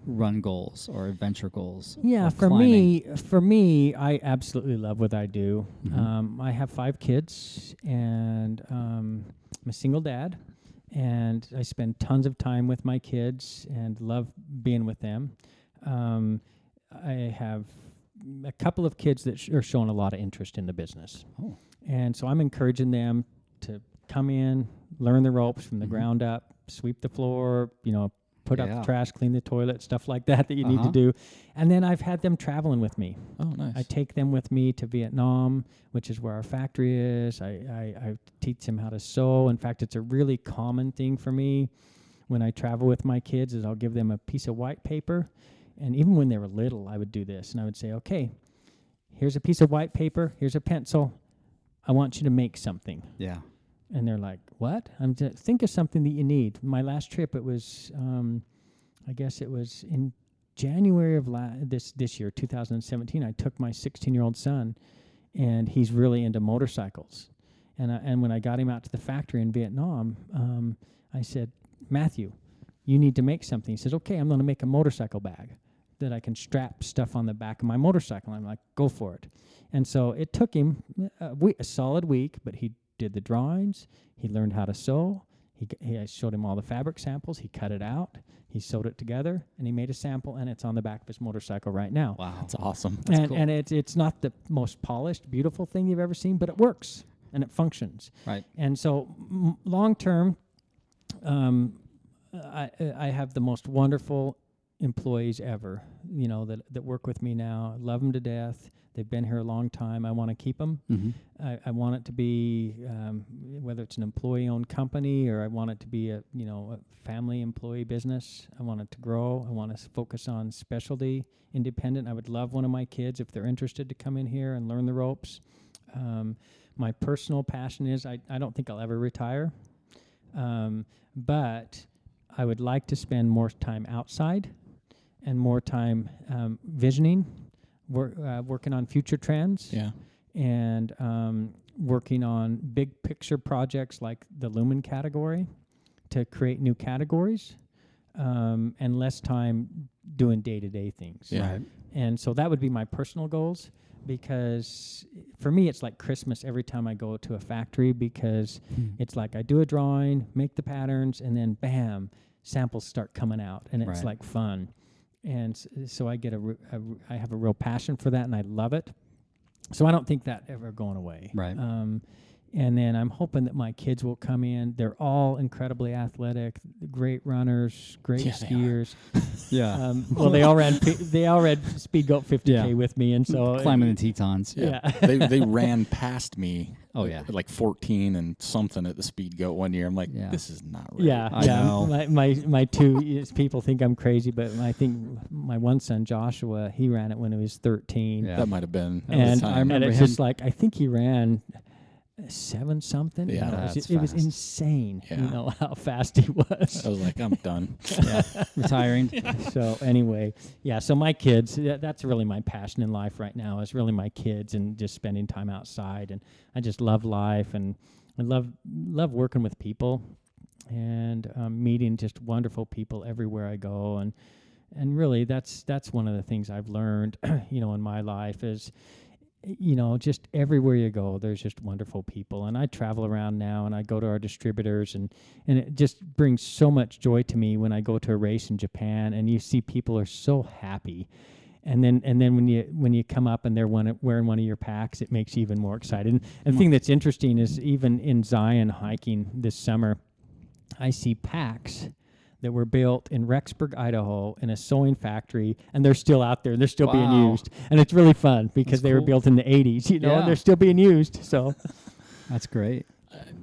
Speaker 3: run goals or adventure goals.
Speaker 4: Yeah,
Speaker 3: or
Speaker 4: for me, I absolutely love what I do. I have 5 kids, and I'm a single dad, and I spend tons of time with my kids and love being with them. I have a couple of kids that are showing a lot of interest in the business.
Speaker 3: Oh.
Speaker 4: And so I'm encouraging them to come in, learn the ropes from the ground up, sweep the floor, you know, put up the trash, clean the toilet, stuff like that you need to do. And then I've had them traveling with me.
Speaker 2: Oh, nice.
Speaker 4: I take them with me to Vietnam, which is where our factory is. I teach them how to sew. In fact, it's a really common thing for me when I travel with my kids is I'll give them a piece of white paper. And even when they were little, I would do this. And I would say, okay, here's a piece of white paper. Here's a pencil. I want you to make something.
Speaker 3: Yeah.
Speaker 4: And they're like, what? Think of something that you need. My last trip, it was, I guess it was in January of this year, 2017. I took my 16-year-old son, and he's really into motorcycles. And when I got him out to the factory in Vietnam, I said, Matthew, you need to make something. He says, okay, I'm going to make a motorcycle bag that I can strap stuff on the back of my motorcycle. I'm like, go for it. And so it took him a solid week, but he did the drawings. He learned how to sew. I showed him all the fabric samples. He cut it out. He sewed it together, and he made a sample, and it's on the back of his motorcycle right now.
Speaker 3: Wow.
Speaker 2: That's awesome. That's cool.
Speaker 4: And it's not the most polished, beautiful thing you've ever seen, but it works, and it functions.
Speaker 3: Right.
Speaker 4: And so long term, I have the most wonderful employees ever, you know, that work with me now. I love them to death. They've been here a long time. I want to keep them. I want it to be, whether it's an employee-owned company or I want it to be a family employee business. I want it to grow. I want to focus on specialty, independent. I would love one of my kids, if they're interested, to come in here and learn the ropes. My personal passion is I don't think I'll ever retire, but I would like to spend more time outside and more time visioning, working on future trends, and working on big picture projects like the lumen category to create new categories, and less time doing day-to-day things.
Speaker 2: Yeah. Right.
Speaker 4: And so that would be my personal goals, because for me it's like Christmas every time I go to a factory, because it's like I do a drawing, make the patterns, and then bam, samples start coming out, and it's like fun. And so I get I have a real passion for that, and I love it. So I don't think that ever going away.
Speaker 3: Right.
Speaker 4: And then I'm hoping that my kids will come in. They're all incredibly athletic, great runners, great skiers.
Speaker 3: Yeah.
Speaker 4: Well, they all ran Speed Goat 50K with me, and so
Speaker 3: climbing the Tetons.
Speaker 4: Yeah.
Speaker 2: they ran past me.
Speaker 3: Oh yeah.
Speaker 2: Like 14 and something at the Speed Goat one year. I'm like, this is not right.
Speaker 4: Yeah,
Speaker 3: I know.
Speaker 4: My two people think I'm crazy, but I think my one son Joshua, he ran it when he was 13.
Speaker 3: Yeah.
Speaker 2: That might have been.
Speaker 4: And
Speaker 3: I remember
Speaker 4: it's
Speaker 3: him.
Speaker 4: just like, I think he ran 7 something.
Speaker 2: Yeah.
Speaker 4: You know,
Speaker 3: That's
Speaker 4: it was
Speaker 3: fast.
Speaker 4: insane.
Speaker 2: Yeah.
Speaker 4: You know how fast he was.
Speaker 2: I was like, I'm done.
Speaker 3: Retiring.
Speaker 4: So anyway, so my kids, that's really my passion in life right now, is really my kids and just spending time outside. And I just love life, and I love working with people. and meeting just wonderful people everywhere I go. And really, that's one of the things I've learned, in my life is, just everywhere you go, there's just wonderful people. And I travel around now, and I go to our distributors, and it just brings so much joy to me when I go to a race in Japan, and you see people are so happy. And then when you come up and they're wearing one of your packs, it makes you even more excited. And the thing that's interesting is even in Zion hiking this summer, I see packs that were built in Rexburg, Idaho, in a sewing factory, and they're still out there. They're still being used, and it's really fun because they were built in the 80s, and they're still being used. So
Speaker 3: that's great.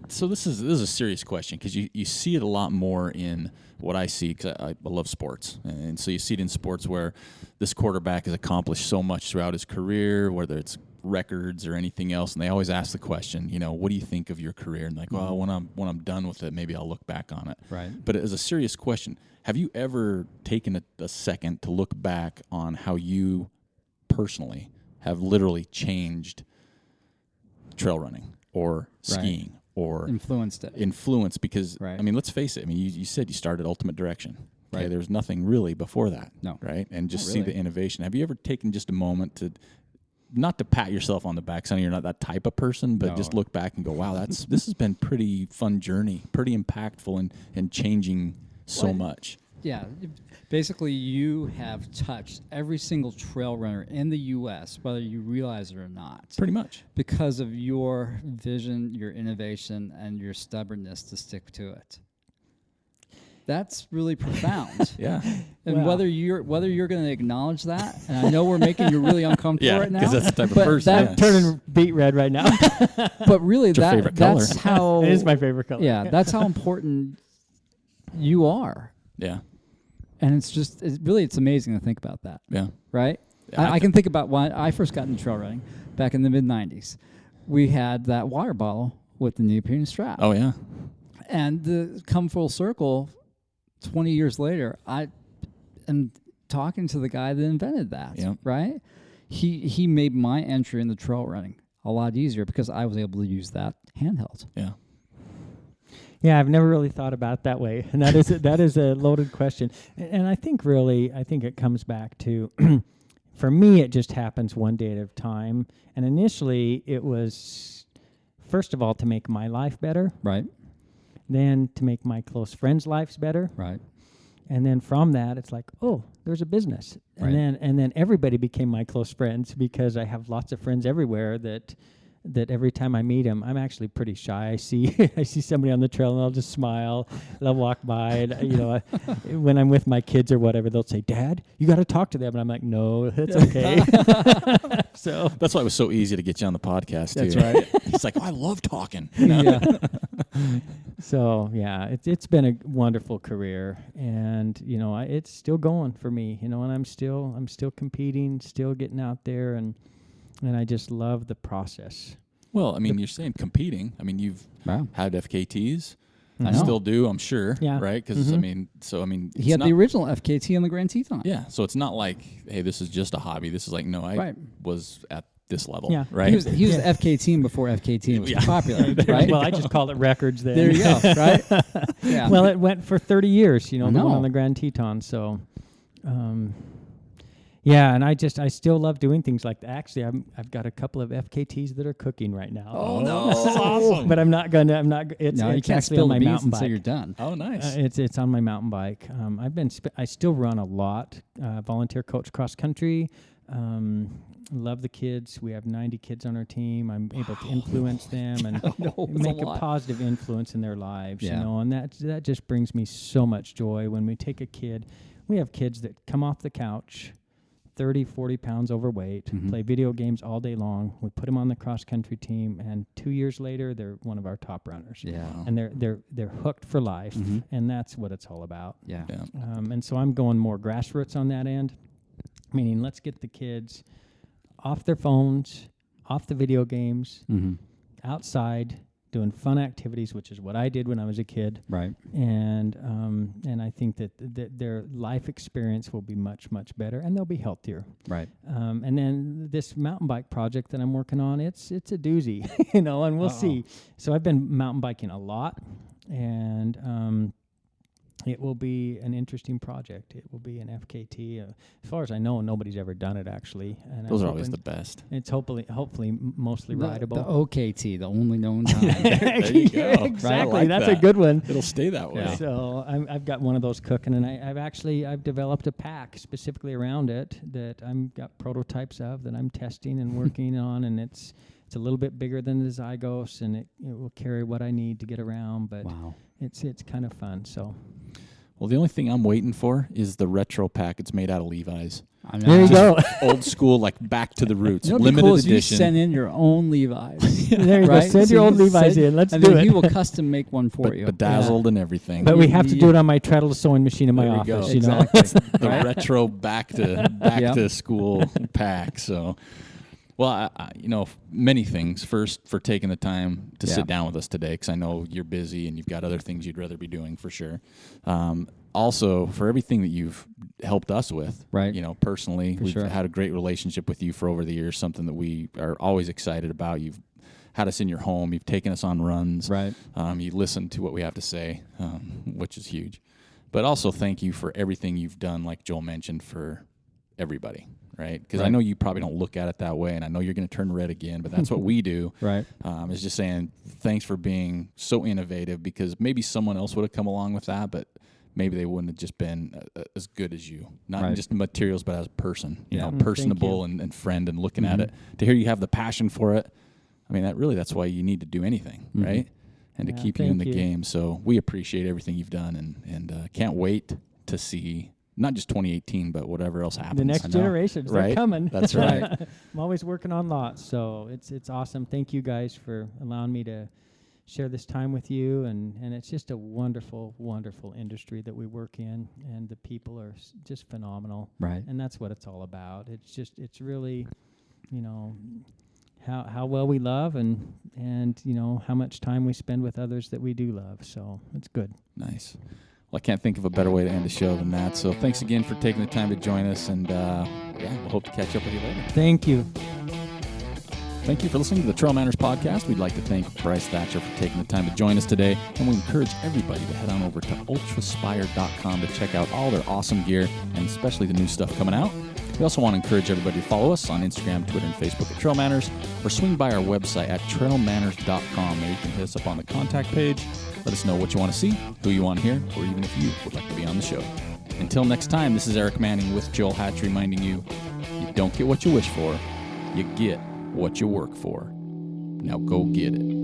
Speaker 2: So this is a serious question because you see it a lot more in what I see because I love sports, and so you see it in sports where this quarterback has accomplished so much throughout his career, whether it's records or anything else, and they always ask the question, what do you think of your career? And well, when I'm done with it, maybe I'll look back on it.
Speaker 3: Right.
Speaker 2: But as a serious question, have you ever taken a second to look back on how you personally have literally changed trail running or skiing or influenced because let's face it, you said you started Ultimate Direction. Okay, there was nothing really before that. No. Right? And just see the innovation. Have you ever taken just a moment to not to pat yourself on the back, so you're not that type of person, but just look back and go, wow, this has been pretty fun journey, pretty impactful and changing so much.
Speaker 3: Yeah. Basically, you have touched every single trail runner in the U.S., whether you realize it or not.
Speaker 2: Pretty much. Because
Speaker 3: of your vision, your innovation, and your stubbornness to stick to it. That's really profound.
Speaker 2: Yeah.
Speaker 3: And whether you're going to acknowledge that, and I know we're making you really uncomfortable right now.
Speaker 2: Because that's the type of person.
Speaker 4: I'm turning beet red right now.
Speaker 3: But really, that's how...
Speaker 4: It is my favorite color.
Speaker 3: Yeah, that's how important you are.
Speaker 2: Yeah.
Speaker 3: And it's amazing to think about that.
Speaker 2: Yeah.
Speaker 3: Right?
Speaker 2: Yeah,
Speaker 3: I can think about when I first got into trail running back in the mid-'90s. We had that water bottle with the neoprene strap.
Speaker 2: Oh, yeah.
Speaker 3: And come full circle... 20 years later, I am talking to the guy that invented that, right? He made my entry in the trail running a lot easier because I was able to use that handheld.
Speaker 2: Yeah.
Speaker 4: Yeah, I've never really thought about it that way, and that is a loaded question. And I think it comes back to, for me, it just happens one day at a time. And initially, it was, first of all, to make my life better.
Speaker 3: Right.
Speaker 4: Then to make my close friends' lives better.
Speaker 3: Right.
Speaker 4: And then from that, it's like, oh, there's a business.
Speaker 3: Right.
Speaker 4: And then everybody became my close friends because I have lots of friends everywhere that every time I meet them, I'm actually pretty shy. I see somebody on the trail and I'll just smile. They'll walk by and, when I'm with my kids or whatever, they'll say, Dad, you got to talk to them. And I'm like, no, it's okay.
Speaker 2: So that's why it was so easy to get you on the podcast too.
Speaker 3: That's right.
Speaker 2: It's like, I love talking.
Speaker 3: Yeah.
Speaker 4: So yeah, it's been a wonderful career, and it's still going for me. And I'm still competing, still getting out there, and I just love the process.
Speaker 2: Well, you're saying competing. You've had FKTs.
Speaker 3: Mm-hmm.
Speaker 2: I still do, I'm sure.
Speaker 4: Yeah.
Speaker 2: Right? Because
Speaker 3: he had the original FKT on the Grand Teton.
Speaker 2: Yeah. So it's not like, hey, this is just a hobby. This is like, no, I was at this level.
Speaker 3: Yeah.
Speaker 2: Right.
Speaker 3: He was FKT before FKT was popular. Right.
Speaker 4: Well, I just called it records then.
Speaker 3: There you go. Right. Yeah.
Speaker 4: Well, it went for 30 years. The one on the Grand Teton. So. Yeah, and I still love doing things like that. Actually, I've got a couple of FKTs that are cooking right now.
Speaker 3: Oh no, this
Speaker 2: is awesome!
Speaker 4: But I'm not. It's
Speaker 3: you can't
Speaker 4: actually
Speaker 3: spill
Speaker 4: on my
Speaker 3: the beans
Speaker 4: mountain
Speaker 3: until
Speaker 4: bike.
Speaker 3: you're done.
Speaker 2: Oh, nice.
Speaker 4: It's on my mountain bike. I still run a lot. Volunteer coach cross country. Love the kids. We have 90 kids on our team. I'm able to influence them and make a positive influence in their lives.
Speaker 3: Yeah.
Speaker 4: And that just brings me so much joy when we take a kid. We have kids that come off the couch, 30, 40 pounds overweight, play video games all day long. We put them on the cross-country team, and 2 years later, they're one of our top runners.
Speaker 3: Yeah.
Speaker 4: And they're hooked for life, and that's what it's all about.
Speaker 3: Yeah.
Speaker 4: And so I'm going more grassroots on that end, meaning let's get the kids off their phones, off the video games, outside, doing fun activities, which is what I did when I was a kid.
Speaker 3: Right.
Speaker 4: And I think that their life experience will be much, much better, and they'll be healthier.
Speaker 3: Right.
Speaker 4: And then this mountain bike project that I'm working on, it's a doozy, and we'll see. So I've been mountain biking a lot, and it will be an interesting project. It will be an FKT. As far as I know, nobody's ever done it actually. And
Speaker 2: Those are always the best.
Speaker 4: It's hopefully mostly rideable.
Speaker 3: The OKT, the only known time.
Speaker 2: There you go.
Speaker 4: Exactly.
Speaker 2: Like
Speaker 4: That's
Speaker 2: that.
Speaker 4: a good one.
Speaker 2: It'll stay that way.
Speaker 3: Yeah.
Speaker 4: So I've got one of those cooking, and I've developed a pack specifically around it that I've got prototypes of that I'm testing and working on, and it's a little bit bigger than the Zygos, and it will carry what I need to get around. But
Speaker 3: Wow.
Speaker 4: it's kind of fun. So.
Speaker 2: Well, the only thing I'm waiting for is the retro pack. It's made out of Levi's.
Speaker 3: I know.
Speaker 4: There you go.
Speaker 2: Old school, like back to the roots.
Speaker 3: You know what'd be
Speaker 2: Limited
Speaker 3: cool is you
Speaker 2: edition.
Speaker 3: send in your own Levi's.
Speaker 4: There you go.
Speaker 3: right?
Speaker 4: Send your old Levi's in. Let's
Speaker 3: and
Speaker 4: do
Speaker 3: then
Speaker 4: it.
Speaker 3: he will custom make one for you.
Speaker 2: Bedazzled and everything.
Speaker 4: But we have to do it on my treadle sewing machine in my
Speaker 2: There we go.
Speaker 4: office. You know.
Speaker 3: Exactly.
Speaker 2: The
Speaker 3: Right?
Speaker 2: retro back to school pack. So, well, many things. First, for taking the time to sit down with us today, because I know you're busy and you've got other things you'd rather be doing for sure. Also, for everything that you've helped us with,
Speaker 3: Right.
Speaker 2: Personally, we've
Speaker 3: sure.
Speaker 2: had a great relationship with you for over the years, something that we are always excited about. You've had us in your home. You've taken us on runs.
Speaker 3: Right.
Speaker 2: You listen to what we have to say, which is huge. But also thank you for everything you've done, like Joel mentioned, for everybody, right? Because I know you probably don't look at it that way, and I know you're going to turn red again, but that's what we do.
Speaker 3: Right.
Speaker 2: Is just saying thanks for being so innovative, because maybe someone else would have come along with that, but maybe they wouldn't have just been as good as you. Not in just materials, but as a person, personable and friend, and looking at it. To hear you have the passion for it, I mean, that's why you need to do anything, right? And to keep you in the game. So we appreciate everything you've done, and can't wait to see not just 2018, but whatever else happens.
Speaker 4: The next generations,
Speaker 2: right?
Speaker 4: they're coming.
Speaker 2: That's right.
Speaker 4: I'm always working on lots, so it's awesome. Thank you guys for allowing me to share this time with you, and it's just a wonderful, wonderful industry that we work in, and the people are just phenomenal.
Speaker 3: Right.
Speaker 4: And that's what it's all about. It's really, how well we love and how much time we spend with others that we do love. So it's good.
Speaker 2: Nice. Well, I can't think of a better way to end the show than that. So thanks again for taking the time to join us, and we'll hope to catch up with you later.
Speaker 4: Thank you.
Speaker 2: Thank you for listening to the TrailManners podcast. We'd like to thank Bryce Thatcher for taking the time to join us today, and we encourage everybody to head on over to UltrAspire.com to check out all their awesome gear, and especially the new stuff coming out. We also want to encourage everybody to follow us on Instagram, Twitter, and Facebook at TrailManners, or swing by our website at TrailManners.com. There you can hit us up on the contact page. Let us know what you want to see, who you want to hear, or even if you would like to be on the show. Until next time, this is Eric Manning with Joel Hatch reminding you, you don't get what you wish for, you get what you work for. Now go get it.